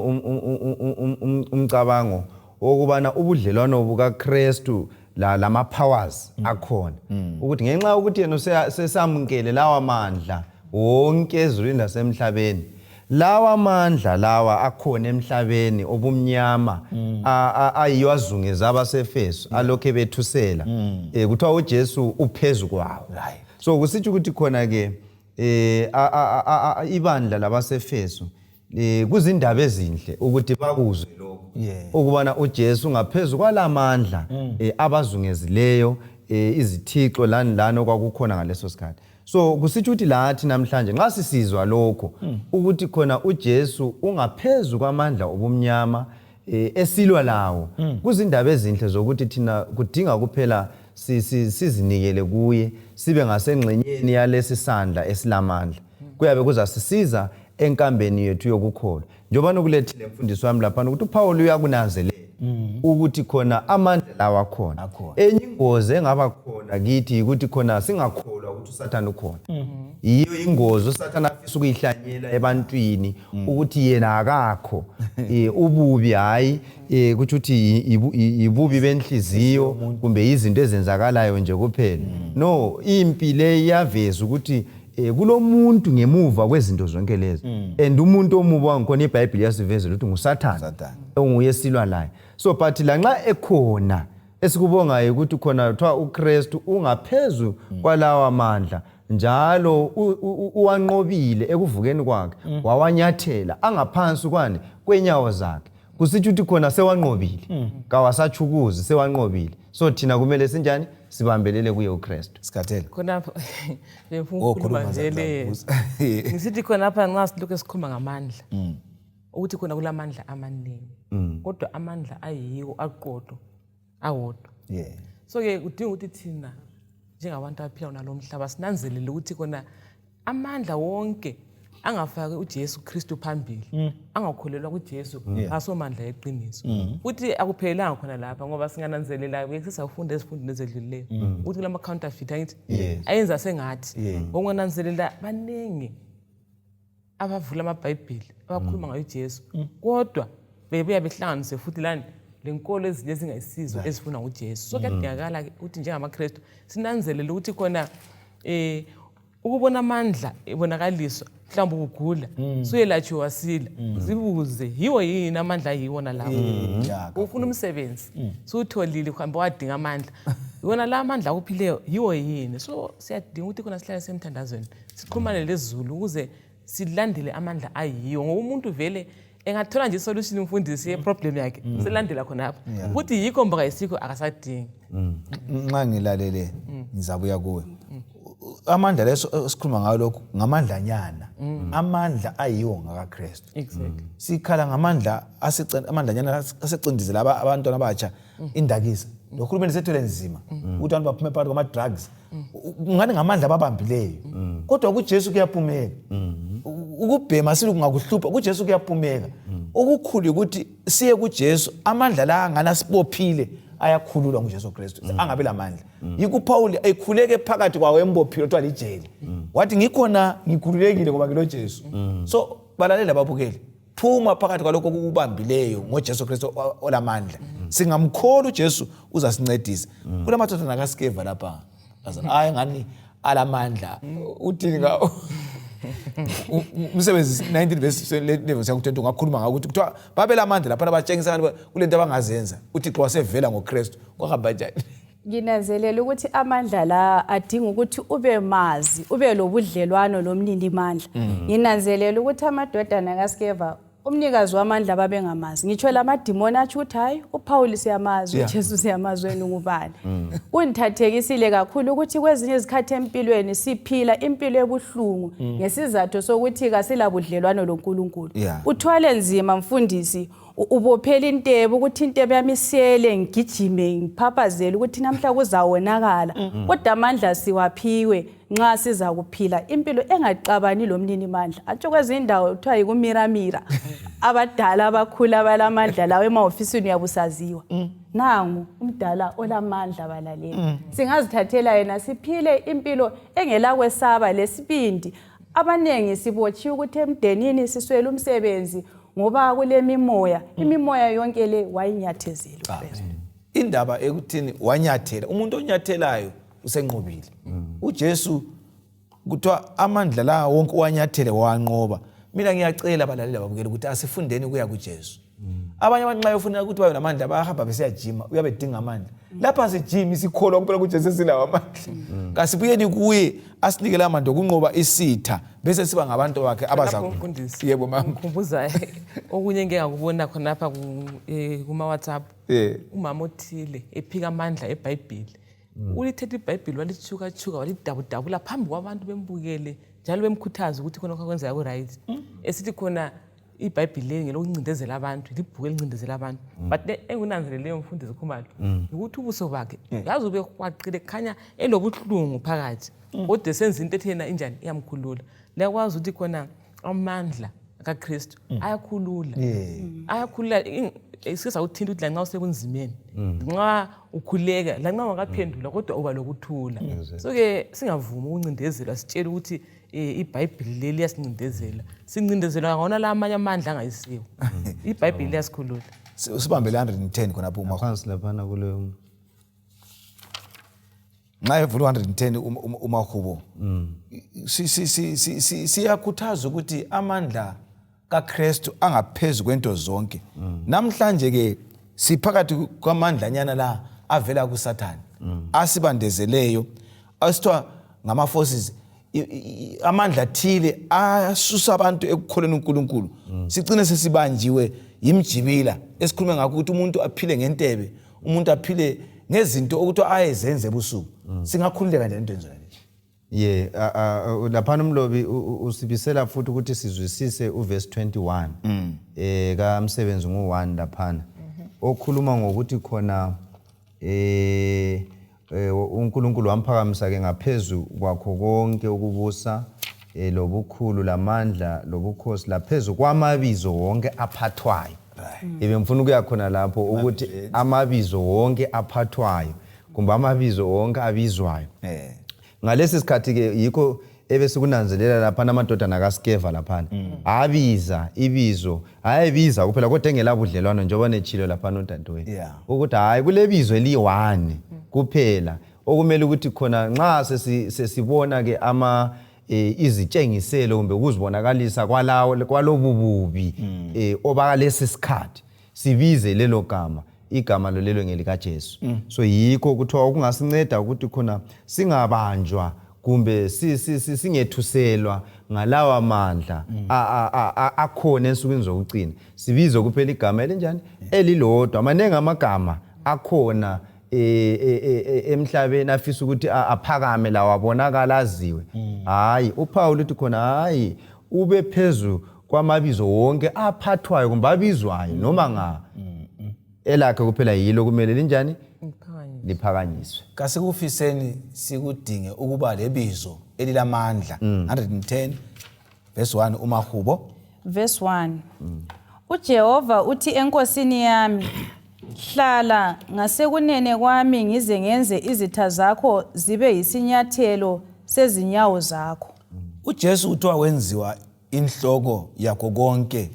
umcabango okubana ubudlelwano bukaKhristu lama powers akhona, ukuthi ngenxa ukuthi yena sesamukele lawa amandla wonke ezulwini nasemhlabeni, lawa amandla lawa akhona emhlabeni obumnyama ayiyo azungeza abaseFeso alokhe bethusela, kuthiwa uJesu uphezu kwawo. So kusitsho ukuthi khona ke ibandla labaseFeso kuzindaba ezinhle ukuthi bakuzwe lokho, ukubana uJesu ngaphezulu kwalamandla abazungezileyo izithixo lani okwakukhona ngaleso sikhathi. So kusitsho ukuthi lathi namhlanje nxa sisizwa lokho ukuthi khona uJesu ungaphezulu kwamandla obumnyama esilwa lawo, kuzindaba ezinhle zokuthi thina kudinga kuphela sizinikele kuye, sibe ngasengxenyeni yalesi sandla esilamandla, kuyabe kuzasisiza enkambeni yethu yokukholwa. Njengoba kulethile mfundisi wami lapha ukuthi uPaul uyakunanzelela ukuthi khona amandla lawa akhona. Enye ingozi engaba khona kithi ukuthi khona singakholwa ukuthi uSathane ukhona. Yiyo ingozi uSathane afisa ukuyihlanyela ebantwini ukuthi yena akakho, ububi hayi ukuthi ibubi benhliziyo kumbe izinto ezenzakalayo nje kuphela. No, impi le iyaveza ukuthi kulomuntu ngemuva kwezinto zonke lezi, and umuntu omubi wangikhona iBhayibheli yasivezela ukuthi nguSathane onguye silwa laye. So but lanxa ekhona esikubongayo ukuthi khona kuthiwa uKhristu ungaphezulu kwalawa amandla, njalo uwanqobile ekuvukeni kwakhe, wawanyathela angaphansi kwani kwenyawo zakhe. Kusitsho ukuthi khona sewanqobile, kawasachukuzi, sewanqobile. So thina kumele sinjani? Sibambelele kuye uKhristu. Sikathele. Khonapha bemfunkulukhuluma nje ngisithi khonapha nxa silokhu esikhuluma ngamandla, ukuthi khona kulamandla amaningi, kodwa amandla ayiwo aqotho awodwa. So ke kudinga ukuthi thina njengabantu abaphila nalomhlaba sinanzelele ukuthi khona amandla wonke angafaki uJesu Kristu phambili, angakholelwa kuJesu ngasomandla eqiniso. Futhi akuphelanga khona lapha, ngoba singananzelela ke sisafunda ezifundweni ezedlulileyo ukuthi kulama counterfeit angithi ayenza sengathi ngokunanzelela baningi abavula amaBhayibheli abakhuluma ngayo uJesu, kodwa bebuya behlanganise futhi lani lenkolo ezinye ezingayisizo ezifuna uJesu. So kuyadingakala ukuthi njengamaKristu sinanzelele ukuthi khona ukubona amandla ebonakaliswa, mhlawumbe ukugula suyelatshwa wasila, zibuze yiwo yini amandla ayiwona lawo. Ufuna umsebenzi sutholile uhambe wadinga amandla, yona la amandla akuphileyo yiwo yini. So siyadinga ukuthi khona sihlale semthandazweni siqhumane lezulu ukuze silandele amandla ayiwo, ngoba umuntu vele engathola nje solution umfundisi yeproblem yakhe selandela khonapha ukuthi yikho mba kayisikho akasadingi. Nxa ngilalele ngizabuya kuwe. Amandla leso sikhuluma ngayo lokho ngamandlanyana, amandla ayiwo ngakaKhristu. Exactly. Sikhala ngamandla amandlanyana asecindizela abantwana abatsha indakisa. Lokhulumeni sethwele nzima ukuthi abantu baphume phakathi kwama drugs, ngani ngamandla ababambileyo. Kodwa kuJesu kuyaphumeka. Ukubhema sikungakuhlupha, kuJesu kuyaphumeka. Okukhulu ukuthi siye kuJesu, amandla la ngana sibophile ayakhululwa nguJesu Kristu, angabe lamandla. Yikho Paul ayikhuleke phakathi kwawo embophilo kuthiwa lijele, wathi ngikhona ngikhululekile ngoba ngilo Jesu. So balalela babukeli, phuma phakathi kwalokho okubambileyo ngoJesu Kristu olamandla singamkholwa uJesu uzasincedisa kulamathotana kaSkeva lapha hayi ngani alamandla uthini ngawo umsebenzi 19 verse 20 ungakhuluma ngawo ukuthi kuthiwa babelamandla lapha abatshengisa kulento abangazenza uThixo wasevela ngoKristu kwahamba njani. Nginanzelela ukuthi amandla la adinga ukuthi ube mazi ube lobudlelwano lomnini mandla. Nginanzelela ukuthi amadodana kaSkeva umnikazi wamandla babengamazi. Ngitsho lamadimoni athi ukuthi hayi uPaul siyamazi uJesu siyamazi wena ngubani. Undithathekisile kakhulu ukuthi kwezinye izikhathi empilweni siphila impilo ebuhlungu ngesizathu sokuthi kasilabudlelwano loNkulunkulu. Uthwale nzima mfundisi ubophela intebe ukuthi intebe yami isele ngigijime ngiphaphazela ukuthi namhla kuzawonakala kodwa amandla siwaphiwe nxa siza kuphila impilo engaqabani lomnini mandla atsho kwezindawo kuthiwa yikumiramira abadala abakhula balamandla lawo emahofisini yabusaziwa nangu umdala olamandla balalela singazithathela yena siphile impilo engela kwesaba lesibindi abanengi sibotshiwe ukuthi emdenini siswele umsebenzi ngoba kule imimoya yonke le wayinyathezela uKristu. Indaba ekuthini wanyathela umuntu onyathelayo usenqobile. uJesu kuthiwa amandla la wonke wanyathele wanqoba. Mina ngiyacela abalaleli babukela ukuthi asifundeni kuya kuJesu. Abanye abanqa yofuna ukuthi babe namandla bayahamba besiyajima uyabedinga amandla. Lapha sijima sikholwa kuphela kuJesu silawa amandla. Kasibuyeni kuye asinike la amandla okunqoba isitha bese siba ngabantu bakhe abaza. Yebo mama. Ngikhumbuza okunye ngeke ngakubona khona lapha kuma WhatsApp. Umama othile ephika amandla eBhayibheli. Ulithethe iBhayibheli walichuka walidabudabula phambi kwabantu bembukele njalo bemkhuthaza ukuthi khona okwenza ku right. Esithi khona iBhayibheli ngelokuncindezela abantu libhuku elincindezela abantu but engunanzeleleyo mfundisi Khumalo ukuthi ubuso bakhe yazi ube kwaqile khanya elobuhlungu phakathi kodwa senza into ethena injani iyamkhulula lakwazi ukuthi khona amandla kaKhristu ayakhulula isisa uthinta ukuthi lanxa usekunzimeni nxa ukhuleka lanxa ungakaphendula kodwa uba lokuthula so ke singavuma ukuncindezelwa sitshela ukuthi iBhayibheli leli yasincindezela sincindezelwa ngona la amanye amandla angayisiwo iBhayibheli liyasikhulula usibambele 110 khona lapho ngaphansi laphana kuleyo nxa evula 110 umahubo siyakhuthaza ukuthi amandla kaKhristu angaphezulu kwento zonke. Namhlanje ke siphakathi kwamandlanyana la avela kuSathane asibandezeleyo asithiwa ngama forces amandla athile asusa abantu ekukholeni uNkulunkulu. Sigcine sesibanjiwe yimjibila esikhulume ngakho ukuthi umuntu aphile ngentebe umuntu aphile ngezinto ukuthi ayezenze ebusuku. Singakhululeka nje into enzona nje. Lapha umlobi usibisela futhi ukuthi sizwisise uverse 21 kaMsebenzi ngo1 laphana okhuluma ngokuthi khona uNkulunkulu wamphakamisa ke ngaphezulu kwakho konke ukubusa lobukhulu lamandla lobukhosi laphezulu kwamabizo wonke aphathwayo. Ngifuna ukuya khona lapho ukuthi amabizo wonke aphathwayo kumbe amabizo wonke abizwayo. Ngalesi sikhathi ke yikho ebesikunanzelela lapha namadodana kaSkeva lapha abiza ibizo ayibiza kuphela kodwa engelabudlelwano njengoba nechilo lapha nodadewethu ukuthi hayi kulebizo eli1 kuphela okumele ukuthi khona nxa sesibona ke ama izitshengiselo kumbe ukuzibonakalisa kwalobububi obakalesi sikhathi sibize lelo gama igama lolelo ngelikaJesu. So yikho kuthiwa okungasinceda ukuthi khona singabanjwa kumbe singethuselwa ngalawa amandla akhona ensukwini zokucina. Sibize kuphela igama elinjani elilodwa manenge amagama akhona emhlabeni afisa ukuthi aphakame lawo abonakala aziwe. Hayi uPaul uthi khona hayi ube phezulu kwamabizo wonke aphathwayo kumbe abizwayo noma elakhe kuphela yilo kumele linjani liphakanyiswe. Kasikufiseni sikudinge ukuba lebizo elilamandla. 110 verse 1 umahubo verse 1 uJehova uthi enkosini yami hlala ngasekunene kwami ngize ngenze izitha zakho zibe yisinyathelo sezinyawo zakho. uJesu uthiwa wenziwa inhloko yakho konke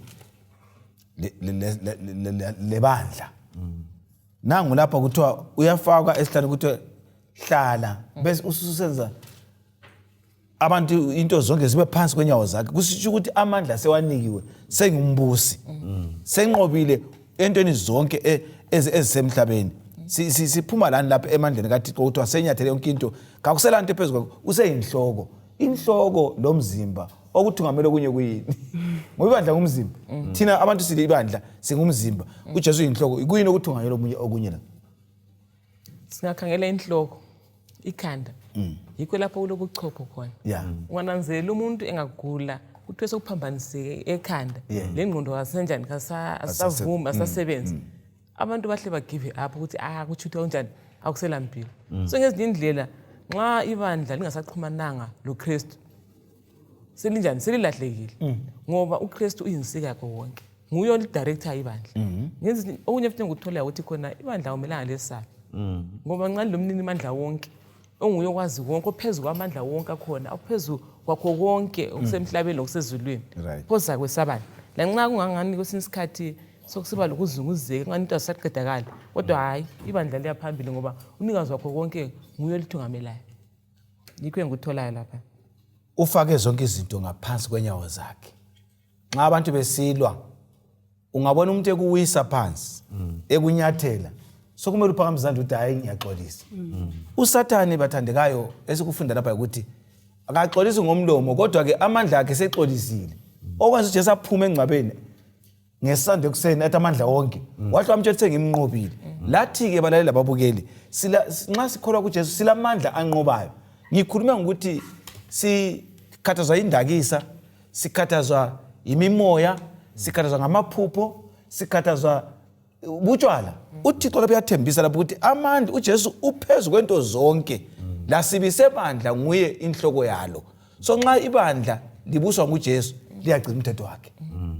lebandla. Nangu lapha kuthiwa uyafaka esihlanu kuthiwa hlala bese ususenza abantu into zonke zibe phansi kwenyawo zakhe. Kusho ukuthi amandla sewanikiwe, sengumbusi. Senqobile entweni zonke ezisemhlabeni. Siphuma lani lapha emandleni kaThixo kuthiwa senyathele yonke into. Kakusela into ephezulu kwakho, useyinhloko. Inhloko lomzimba okuthungamela okunye kuyini? Ngoba ibandla ngumzimba. Thina abantu sile ibandla singumzimba. uJesu uyinhloko. Kuyini okuthungamela okunye la? Singakhangela inhloko, ikhanda. Yikho lapho kulokuchopho khona. Ungananzela umuntu engagula kuthiwe sekuphambaniseke ekhanda. Le ngqondo asenjani asavuma asasebenza. Abantu bahle bagive up ukuthi kuchitha kanjani akusela mpilo. So ngezinye indlela nxa ibandla lingasaxhumananga loKhristu selinjani selilahlekile ngoba uKhristu uyinsika yakho wonke. Nguye olidirector ibandla. Ngenzi okunye futhi ngikuthola ukuthi khona ibandla akumelanga lesabe. Ngoba nxa lomnini amandla wonke onguye okwazi wonke ophezulu kwamandla wonke akhona ophezulu kwakho konke okusemhlabeni lokusezulwini. Phosa kwesabani. La nxa kungangani kwesinye isikhathi sokusiba lokuzunguzeka ngani into asaqedakala kodwa hayi ibandla liyaphambili ngoba unikazi wakho konke nguye olithungamelayo. Yikho engikutholayo lapha. Ufake zonke izinto ngaphansi kwenyawo zakhe. Nxa abantu besilwa ungabona umuntu ekuwisa phansi ekunyathela sokumele uphakamisa izandla ukuthi hayi ngiyaxolisa. USathane bathandekayo esikufunda lapha ukuthi akaxolisi ngomlomo kodwa ke amandla akhe sexolisile. Okwenza uJesu aphume engcwabeni ngesande kuseni athi amandla wonke wathi amtshela ngimnqobile. Lathi ke balaleli ababukeli nxa sikholwa kuJesu silamandla anqobayo. Ngikhuluma ngokuthi sikhathazwa indakisa, sikhathazwa imimoya, sikhathazwa ngamaphupho, sikhathazwa ubutshwala. uThixo lapho uyathembisa lapho ukuthi amandla uJesu uphezulu kwento zonke. La sibisebandla nguye inhloko yalo. So nxa ibandla libuswa nguJesu liyagcina umthetho wakhe.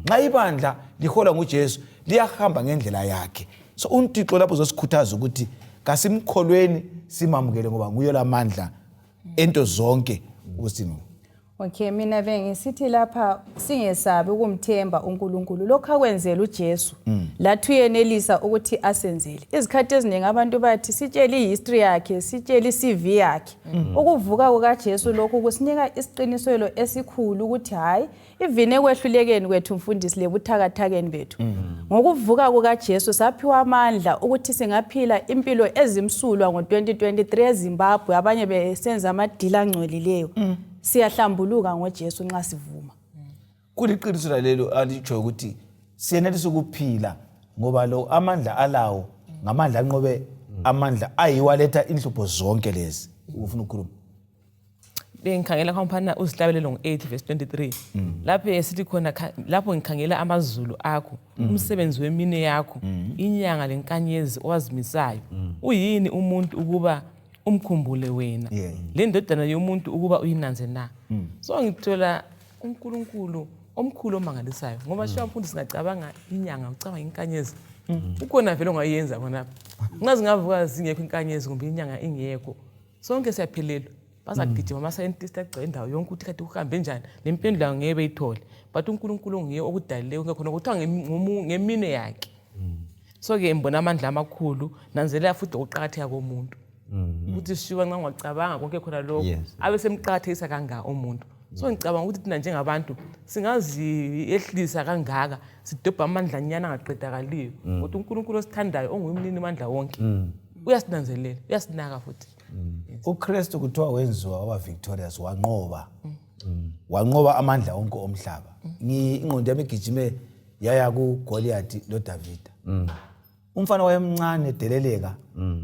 Nxa ibandla lihola nguJesu liyahamba ngendlela yakhe. So uThixo lapho uzosikhuthaza ukuthi kasimkholweni simamukele ngoba nguye lamandla ento zonke usimo. Okay, mina bengisithi lapha singesabi ukumthemba uNkulunkulu. Lokho akwenzela uJesu. Lathi uyenelisa ukuthi asenzele. Izikhathi eziningi abantu bathi sitshela ihistory yakhe, sitshela iCV yakhe. Ukuvuka kukaJesu lokho kusinika isiqiniselo esikhulu ukuthi hayi ivine kwehlulekeni kwethu mfundisi lebuthakathakeni bethu. Ngokuvuka kukaJesu saphiwa amandla ukuthi singaphila impilo ezimsulwa ngo2023 eZimbabwe abanye besenza amadila angcolileyo. Siyahlambuluka ngoJesu nxa sivuma. Kuliqiniso lelo alitsho ukuthi siyenelisa ukuphila ngoba lo amandla alawo ngamandla anqobe amandla ayiwaletha inhlupho zonke lezi. Ufuna ukukhuluma? Bengikhangela khona uzihlabelelo ngo8 verse 23. Lapho esithi khona lapho ngikhangela amazulu akho, umsebenzi wemine yakho, inyanga lenkanyezi owazimisayo. Uyini umuntu ukuba umkhumbule wena? Le ndodana yomuntu ukuba uyinanze na? So ngithola uNkulunkulu omkhulu omangalisayo ngoba sho mfundisi ngacabanga inyanga ucabanga inkanyezi. Ukhona vele ongayenza khona. Ngazi ngavuka zingekho inkanyezi kumbe inyanga ingekho. Sonke siyaphelelwa. Bazagijima ama scientists agcina indawo yonke ukuthi kade uhambe njani. Lempendulo ngeke beyithole. But uNkulunkulu ngiye okudalileyo ngekho kuthiwa ngemine yakhe. So ke mbona amandla amakhulu nanzelela futhi ukuqakatheka komuntu. Ukuthi sishiwa nxa ngicabanga konke khona lokho abe semqakathekisa kangaka umuntu. So ngicabanga ukuthi thina njengabantu singazi ehlisa kangaka sidobha amandla nyana angaqedakaliyo. Kodwa uNkulunkulu osithandayo ongumnini amandla wonke uyasinanzelela, uyasinaka futhi. uKhristu kuthiwa wenziwa waba victorious wanqoba. Wanqoba amandla wonke omhlaba. Ingqondo yami igijime yaya kuGoliath loDavida. Umfana wayemncane edeleleka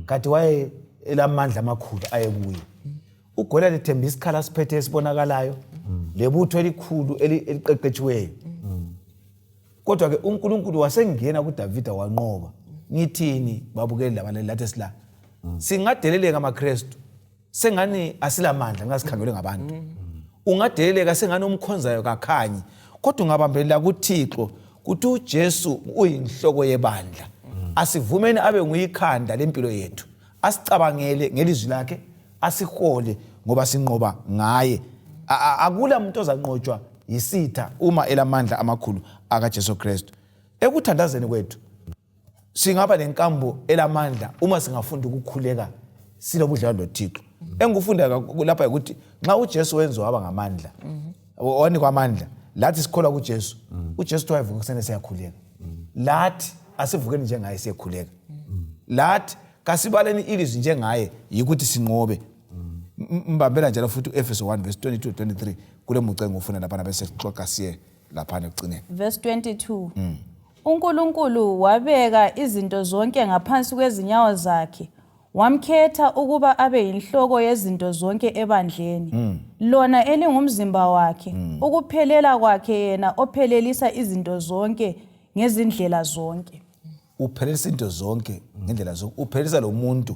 kanti waye elamandla amakhulu ayekuye. uGoliath ethemba isikhala siphethe esibonakalayo lebutho elikhulu eliqeqetshiweyo. Kodwa ke uNkulunkulu wasengena kuDavida wanqoba. Ngithini babukeli labalali lathi sila singadeleleka amaKhristu sengani asilamandla ngasikhangelwe ngabantu. Ungadeleleka sengani umkhonzayo kakhanyi kodwa ungabambelela kuThixo kuthi uJesu uyinhloko yebandla. Asivumeni abe nguyikhanda lempilo yethu. Asicabangele ngelizwi lakhe, asihole ngoba sinqoba ngaye. Akula umuntu ozanqotshwa yisitha uma elamandla amakhulu akaJesu Kristu. ekuthandazeni kwethu singaba nenkambo elamandla uma singafunda ukukhuleka sinobudlelwano noThixo. Engikufunda lapha ukuthi nxa uJesu wenziwa waba ngamandla wanikwa amandla lathi sikholwa kuJesu uJesu wayevuka kusene siyakhuleka lathi asivukeni njengaye siyakhuleka lathi kasibaleni ilizwi njengaye yikuthi sinqobe. Mbambela njalo futhi uEfeso 1:22-23 kule muce ngufuna lapha bese sixoxa siye lapha ekugcineni. Verse 22. uNkulunkulu wabeka izinto zonke ngaphansi kwezinyawo zakhe, wamkhetha ukuba abe yinhloko yezinto zonke ebandleni, lona elingumzimba wakhe, ukuphelela kwakhe yena ophelelisa izinto zonke ngezindlela zonke. Uphelelisa izinto zonke ngendlela zonke, uphelelisa lo muntu.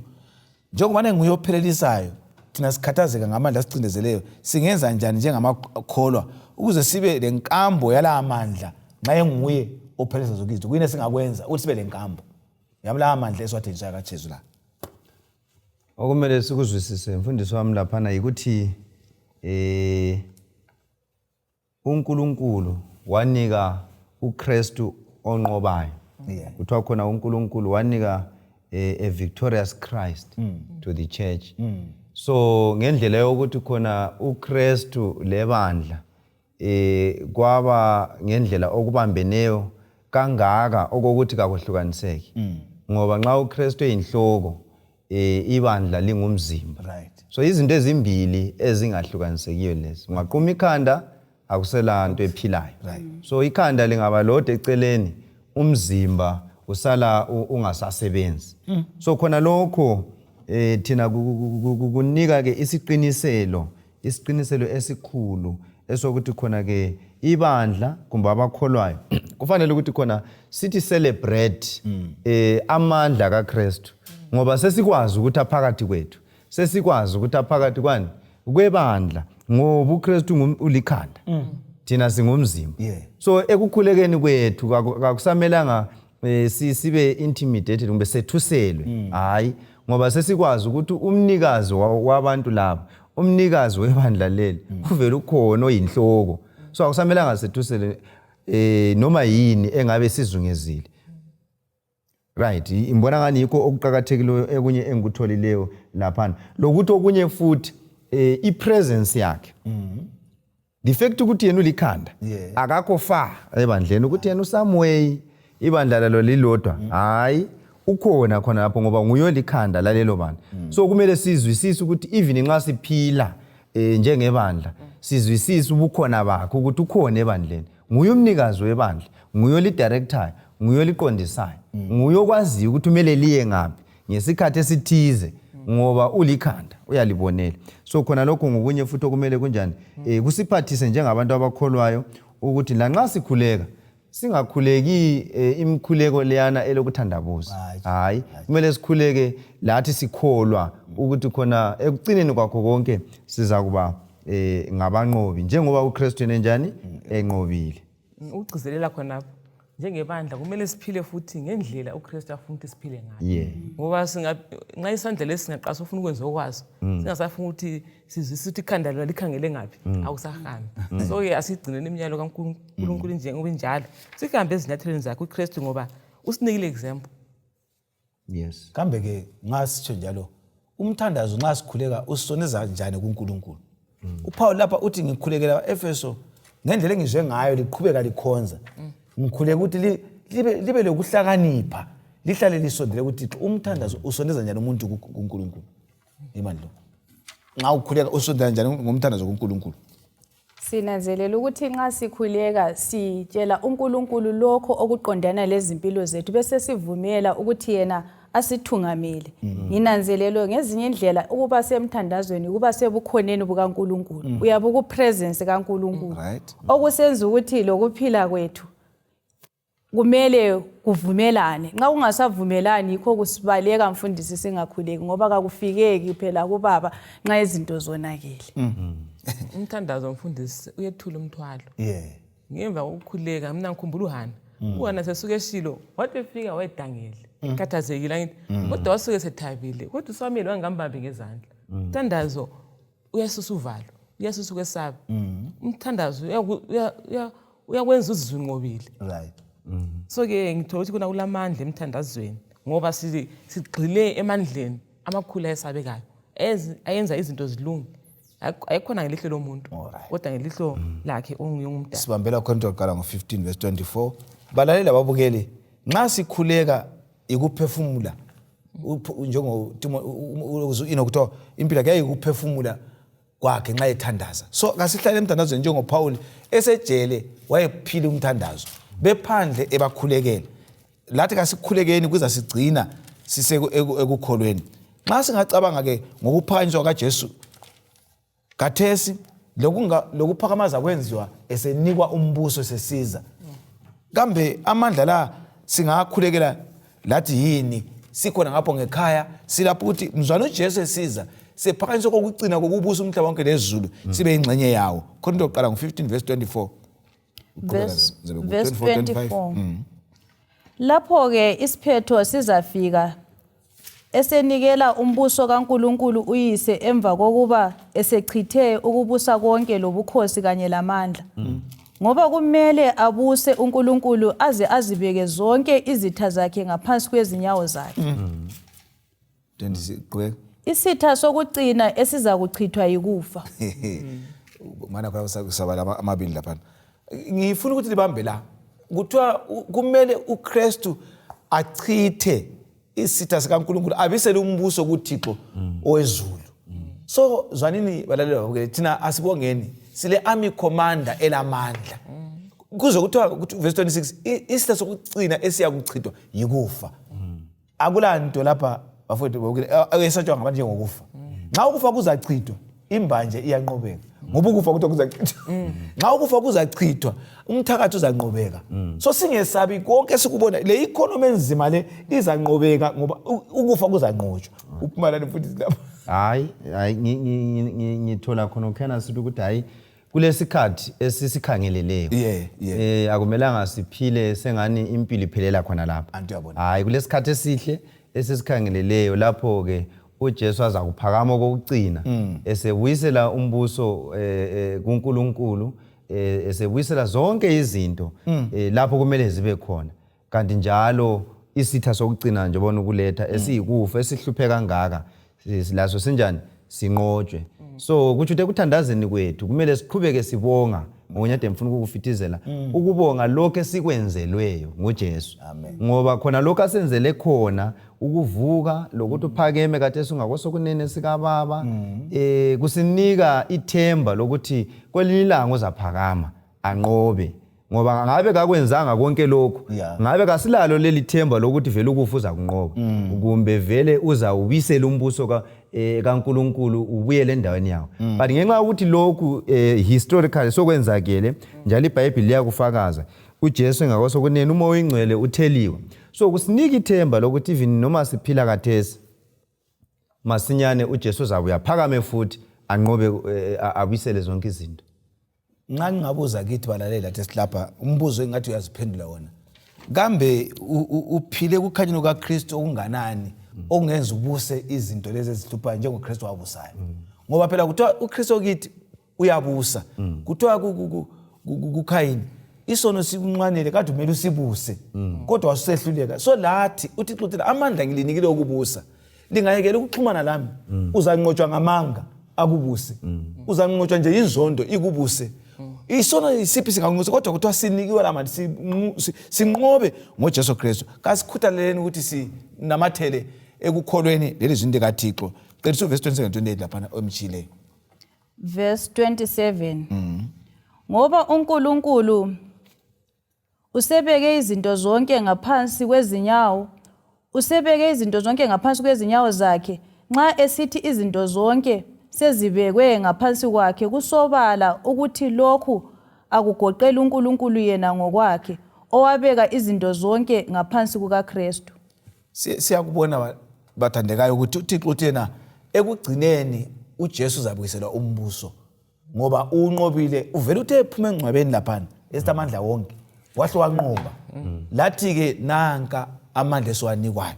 Njengoba nguye ophelelisayo, thina sikhathazeka ngamandla sicindezeleyo, singenza njani njengamakholwa ukuze sibe lenkambo yala amandla nxa enguye ophelelisa zonke izinto. Kuyini singakwenza ukuthi sibe lenkambo yamla amandla eswathenjiswa kaJesu la? Okumele sikuzwisise mfundisi wami laphana yikuthi uNkulunkulu wanika uKhristu onqobayo. Kuthiwa khona uNkulunkulu wanika a victorious Christ to the church. So ngendlela yokuthi khona uKhristu lebandla kwaba ngendlela okubambeneyo kangaka okokuthi kakuhlukaniseki. Ngoba nxa uKhristu eyinhloko ibandla lingumzimba. So izinto ezimbili ezingahlukanisekiyo lezi. Ungaquma ikhanda akusela into ephilayo. So ikhanda lingaba lodwa eceleni, umzimba usala ungasasebenzi. So khona lokho thina kunika ke isiqiniselo esikhulu esokuthi khona ke ibandla kumbe abakholwayo kufanele ukuthi khona sithi celebrate amandla kaKhristu, ngoba sesikwazi ukuthi aphakathi kwethu, sesikwazi ukuthi aphakathi kwani kwebandla, ngoba uKhristu ulikhanda, thina singumzimba. So ekukhulekeni kwethu kakusamelanga sibe intimidated kumbe sethuselwe, hayi, ngoba sesikwazi ukuthi umnikazi wabantu laba, umnikazi webandla leli uvela ukhona oyinhloko. So akusamelanga sethusele noma yini engabe sizungezile. Right, imbona ngani yikho okuqhakathekileyo ekunye engikutholileyo laphana. Lokuthi okunye futhi ipresence yakhe. The fact ukuthi yena ulikhanda akakho far ebandleni ukuthi yena uSamway ibandla lalo lilodwa, hayi, ukhona khona lapho ngoba nguye olikhanda lalelo bandla. So kumele sizwisise ukuthi even nxa siphila njengebandla sizwisise ubukhona bakhe ukuthi ukhona ebandleni. Nguye umnikazi webandla, nguye olidirector, nguye oliqondisayo, nguye okwazi ukuthi kumele liye ngaphi ngesikhathi esithize ngoba ulikhanda uyalibonela. So khona lokho ngokunye futhi okumele kunjani kusiphathise njengabantu abakholwayo ukuthi lanxa sikhuleka singakhuleki imikhuleko leyana elokuthandabuza, hayi, kumele sikhuleke lathi sikholwa ukuthi khona ekugcineni kwakho konke siza kuba ngabanqobi njengoba uKhristu enjani enqobile. Ukugcizelela khona njengebandla kumele siphile futhi ngendlela uKhristu afuna ukuthi siphile ngayo. Ngoba nxa isandla lesi singaqasa ufuna ukwenza okwazi, singasafuna ukuthi sizwisise ukuthi ikhanda lalo likhangele ngaphi, awusahambi. So ke asigcineni imiyalo kaNkulunkulu njengoba injalo, sihambe ezinyathelweni zakhe uKhristu ngoba usinikile example. Kambe ke ngasitsho njalo umthandazo nxa sikhuleka usoneza njani kuNkulunkulu? uPaul lapha uthi ngikhulekela eEfeso ngendlela engizwe ngayo liqhubeka likhonza. Ngikhuleka ukuthi libe lokuhlakanipha, lihlale lisondele ukuthi umthandazo usondeza njani umuntu kuNkulunkulu. Imali lo. Nxa ukhuleka usondela njani ngomthandazo kuNkulunkulu? Sinanzelela ukuthi nxa sikhuleka sitshela uNkulunkulu lokho okuqondana lezimpilo zethu bese sivumela ukuthi yena asithungamele. Nginanzelelo ngezinye indlela ukuba semthandazweni kuba sebukhoneni bukaNkulunkulu, uyabuka presence kaNkulunkulu. Okusenza ukuthi lokuphila kwethu kumele kuvumelane. Nxa kungasavumelani yikho kusibaleka mfundisi singakhuleki ngoba kakufikeki phela kubaba nxa izinto zonakele. Umthandazo mfundisi uyethula umthwalo. Ngemva kokukhuleka mina ngikhumbula uHana. uHana sesuke eShilo wathi efika wayedangele ekhathazekile kodwa wasuke sethabile kodwa uSamuel wangambambi ngezandla. Umthandazo uyasusa uvalo, uyasusa ukwesaba. Umthandazo uyakwenza uzizwe unqobile. So ke ngithola ukuthi kuna kulamandla emthandazweni ngoba sigxile emandleni amakhulu ayesabekayo ayenza izinto zilunge ayikhona ngelihlo lomuntu kodwa ngelihlo lakhe ongumdala. Sibambela khona oqala ngo15 verse 24. Balaleli ababukeli, nxa sikhuleka ikuphefumula njengo inokuthiwa impilo yakhe ikuphefumula kwakhe nxa ethandaza. So kasihlale emthandazweni njengo Paul esejele wayephila umthandazo bephandle ebakhulekela. Lathi kasikhulekeni kuza sigcina ekukholweni. Nxa singacabanga ke ngokuphakanyiswa kaJesu kathesi lokuphakamaza kwenziwa esenikwa umbuso sesiza. Kambe amandla la singakhulekela lathi yini sikhona ngapho ngekhaya silapho ukuthi mzwana uJesu esiza sephakanyiswa kokugcina kokubusa umhlaba wonke lezulu sibe ingcenye yawo. Khona oqala ngo15 verse 24. Verse 24. Lapho ke isiphetho sizafika esenikela umbuso kaNkulunkulu uyise emva kokuba esechithe ukubusa konke lobukhosi kanye lamandla. Ngoba kumele abuse uNkulunkulu aze azibeke zonke izitha zakhe ngaphansi kwezinyawo zakhe. Isitha sokucina esiza kuchithwa yikufa. Mana kwa kusabala amabili lapha. Ngifuna ukuthi libambe la. Kuthiwa kumele uKhristu achithe isitha sikaNkulunkulu abisele umbuso kuThixo owezulu. So zwanini balalela ukuthi thina asibongeni sile army commander elamandla. Kuze kuthiwa verse 26 isitha sokucina esiyakuchithwa yikufa. Akulanto lapha bafowethu esatshwa ngabantu njengokufa. Nxa ukufa kuzachithwa imbanje iyanqobeka. Ngoba ukufa kuthiwa kuzachithwa. Nxa ukufa kuzachithwa umthakathi uzanqobeka. So singesabi konke sikubona le economy enzima le izanqobeka ngoba ukufa kuzanqotshwa. Uphumalani futhi lapha. Hayi ngithola khona ukhana sithi ukuthi hayi kulesikhathi esisikhangeleleyo. Akumelanga siphile sengani impilo iphelela khona lapha. Hayi kulesikhathi esihle esisikhangeleleyo lapho ke uJesu aza kuphakama kokugcina esebuyisela umbuso kuNkulunkulu esebuyisela zonke izinto lapho kumele zibe khona. Kanti njalo isitha sokugcina nje bona ukuletha esiyikufa esihluphe kangaka laso sinjani sinqotshwe. So kuthi ekuthandazeni kwethu kumele siqhubeke sibonga ngonyade mfuna ukufitizela ukubonga lokho esikwenzelweyo ngoJesu. Ngoba khona lokho asenzele khona ukuvuka lokuthi uphakeme kade singakosokunene sika baba kusinika ithemba lokuthi kwelilanga uzaphakama anqobe. Ngoba ngabe kakwenzanga konke lokho ngabe kasilalo leli themba lokuthi vele ukufuza kunqoba kumbe vele uzawubisela umbuso kaNkulunkulu ubuyele endaweni yawo. But ngenxa ukuthi lokhu historically sokwenzakele njalo iBhayibheli liyakufakaza uJesu ngakosokunene umoya oyingcwele utheliwe. So kusinika ithemba lokuthi even noma siphila kathesi masinyane uJesu uzabuya phakame futhi anqobe abisele zonke izinto. Nxa ngingabuza kithi balalela lathi silapha umbuzo engathi uyaziphendula wona. Kambe uphile kukhanyeni kaKhristu okunganani ongenza ubuse izinto lezi ezihluphayo njengoKhristu wabusayo. Ngoba phela kuthiwa uKhristu kithi uyabusa. Kuthiwa kuKhayini isono sikunqanele kade umele usibuse kodwa wasusehluleka. So lathi uThixo uthi amandla ngilinikile ukubusa. Lingayekela ukuxhumana lami uzanqotshwa ngamanga akubuse. Uzanqotshwa nje inzondo ikubuse. Isono isiphi singanqotshwa kodwa kuthiwa sinikiwe lamandla sinqobe ngoJesu Kristu. Kasikhuthaleleni ukuthi sinamathele ekukholweni leli zinto kaThixo. Qedisa verse 27 lapha omtshile. Verse 27. Ngoba uNkulunkulu usebeke izinto zonke ngaphansi kwezinyawo. Usebeke izinto zonke ngaphansi kwezinyawo zakhe. Nxa esithi izinto zonke sezibekwe ngaphansi kwakhe kusobala ukuthi lokhu akugoqela uNkulunkulu yena ngokwakhe owabeka izinto zonke ngaphansi kukaKhristu. Siyakubona bathandekayo ukuthi uThixo uthena ekugcineni uJesu uzabuyisela umbuso ngoba unqobile uvela uthe ephuma engcwabeni lapha esitamandla wonke wahle wanqoba. Lathi ke nanka amandla esiwanikwayo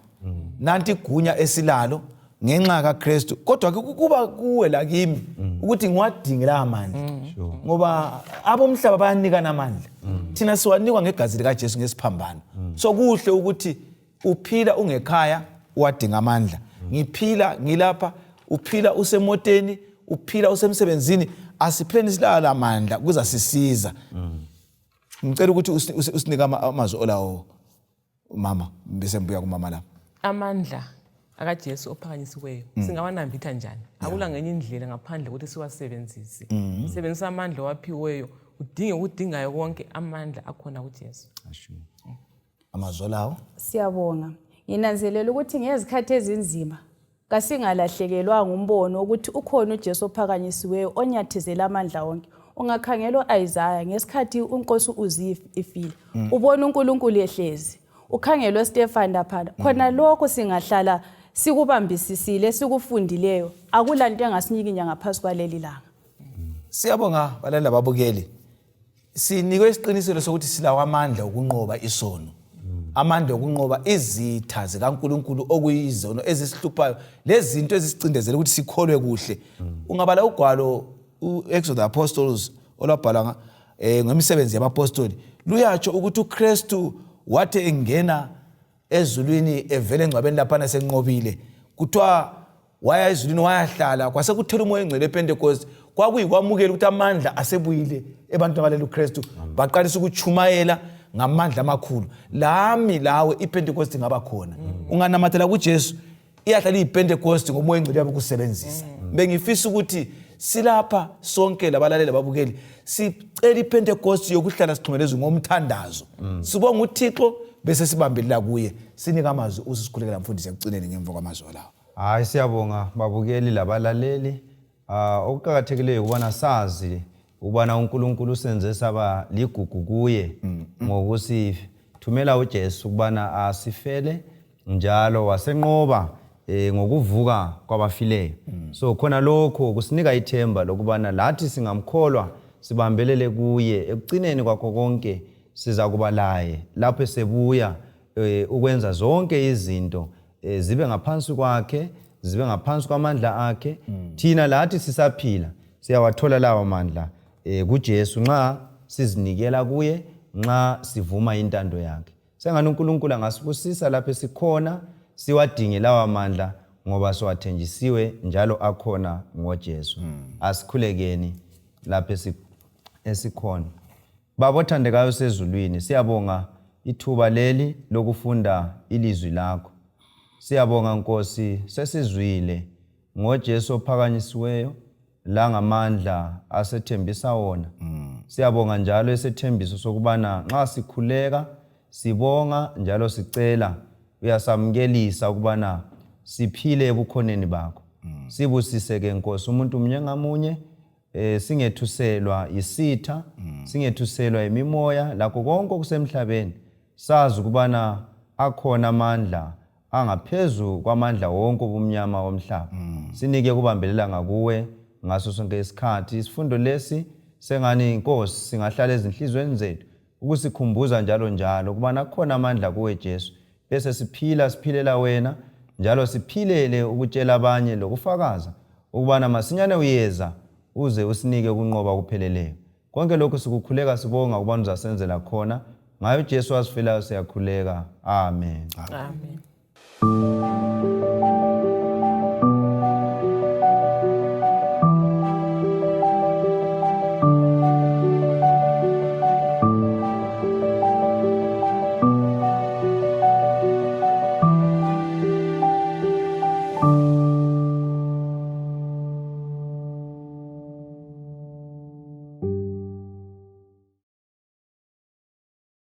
nanti igunya esilalo ngenxa kaKhristu kodwa ke kuba kuwe la kimi ukuthi ngiwadingela amandla ngoba abomhlaba bayanikana amandla thina siwanikwa ngegazi likaJesu ngesiphambano. So kuhle ukuthi uphila ungekhaya wadinga amandla. Ngiphila ngilapha, uphila usemoteni, uphila usemsebenzini, asipheni silala amandla kuza sisiza. Ngicela ukuthi usinike amazwi olawo mama, bese mbuya kumama la. Amandla akaJesu ophakanyisiweyo singawanambitha njani? Akula ngenye indlela ngaphandle ukuthi siwasebenzise. Sebenzisa amandla waphiweyo, udinge ukudingayo konke amandla akhona kuJesu. Amazwi olawo. Siyabonga. Nginanzelela ukuthi ngezikhathi ezinzima kasingalahlekelwa ngumbono ukuthi ukhona uJesu ophakanyisiweyo onyathezela amandla wonke. Ungakhangela Isaiah ngesikhathi uNkosi uzifile. Ubona uNkulunkulu ehlezi. Ukhangela Stefan lapha. Khona lokho singahlala sikubambisisile sikufundileyo. Akulanto engasinyikinya ngaphasi kwaleli langa. Siyabonga balala babukeli. Sinikwe isiqiniselo sokuthi silawa amandla okunqoba isono. Amandla okunqoba izitha zikaNkulunkulu okuyizono ezisihluphayo lezinto ezisicindezela ukuthi sikholwe kuhle. Ungabala ugwalo Acts of the Apostles olabhala ngemisebenzi yabapostoli luyatsho ukuthi uKhristu wathi engena ezulwini evele engcwabeni lapha senqobile kuthiwa waya ezulwini wayahlala kwase kuthela umoya engcwele ePentecost kwakuyikwamukela ukuthi amandla asebuyile ebantwini abalelu uKhristu baqalisa ukuchumayela ngamandla amakhulu. Lami lawe iPentecost ngaba khona. Unganamathela kuJesu iyahlala iPentecost ngomoya engcwele yabokusebenzisa. Bengifisa ukuthi silapha sonke labalaleli babukeli sicela iPentecost yokuhlala sixhumelezwe ngomthandazo. Sibonga uThixo bese sibambelela kuye. Sinika amazwi usisikhulekela mfundisi ekucineni ngemva kwamazwi lawo. Hayi siyabonga babukeli labalaleli. Okuqhakathekileyo ukubana sazi ukubana uNkulunkulu usenze saba ligugu kuye ngokusithumela uJesu ukubana asifele njalo wasenqoba ngokuvuka kwabafileyo. So khona lokho kusinika ithemba lokubana lathi singamkholwa sibambelele kuye ekucineni kwakho konke siza kuba laye lapho sebuya ukwenza zonke izinto zibe ngaphansi kwakhe, zibe ngaphansi kwamandla akhe. Thina lathi sisaphila siyawathola lawa mandla kuJesu nxa sizinikela kuye, nxa sivuma intando yakhe. Sengani uNkulunkulu angasibusisa lapho esikhona siwadinge lawa mandla ngoba siwathenjisiwe njalo akhona ngoJesu. Asikhulekeni lapho esikhona. Baba othandekayo sezulwini, siyabonga ithuba leli lokufunda ilizwi lakho. Siyabonga Nkosi sesizwile ngoJesu ophakanyisiweyo la ngamandla asethembisa wona. Siyabonga njalo esethembiso sokubana nxa sikhuleka sibonga njalo sicela uyasamkelisa ukubana siphile ebukhoneni bakho. Sibusiseke Nkosi umuntu munye ngamunye singethuselwa isitha, singethuselwa imimoya lakho konke okusemhlabeni. Sazi ukubana akhona amandla angaphezu kwamandla wonke obumnyama womhlaba. Sinike kubambelela ngakuwe ngaso sonke isikhathi. Isifundo lesi sengani Nkosi singahlala ezinhlizweni zethu ukusikhumbuza njalo ukubana khona amandla kuwe Jesu. Bese siphilela wena njalo siphilele ukutshela abanye lokufakaza ukubana masinyane uyeza uze usinike ukunqoba kupheleleyo. Konke lokho sikukhuleka sibonga ukubana uzasenzela khona. Ngayo Jesu asifelayo siyakhuleka. Amen. Amen.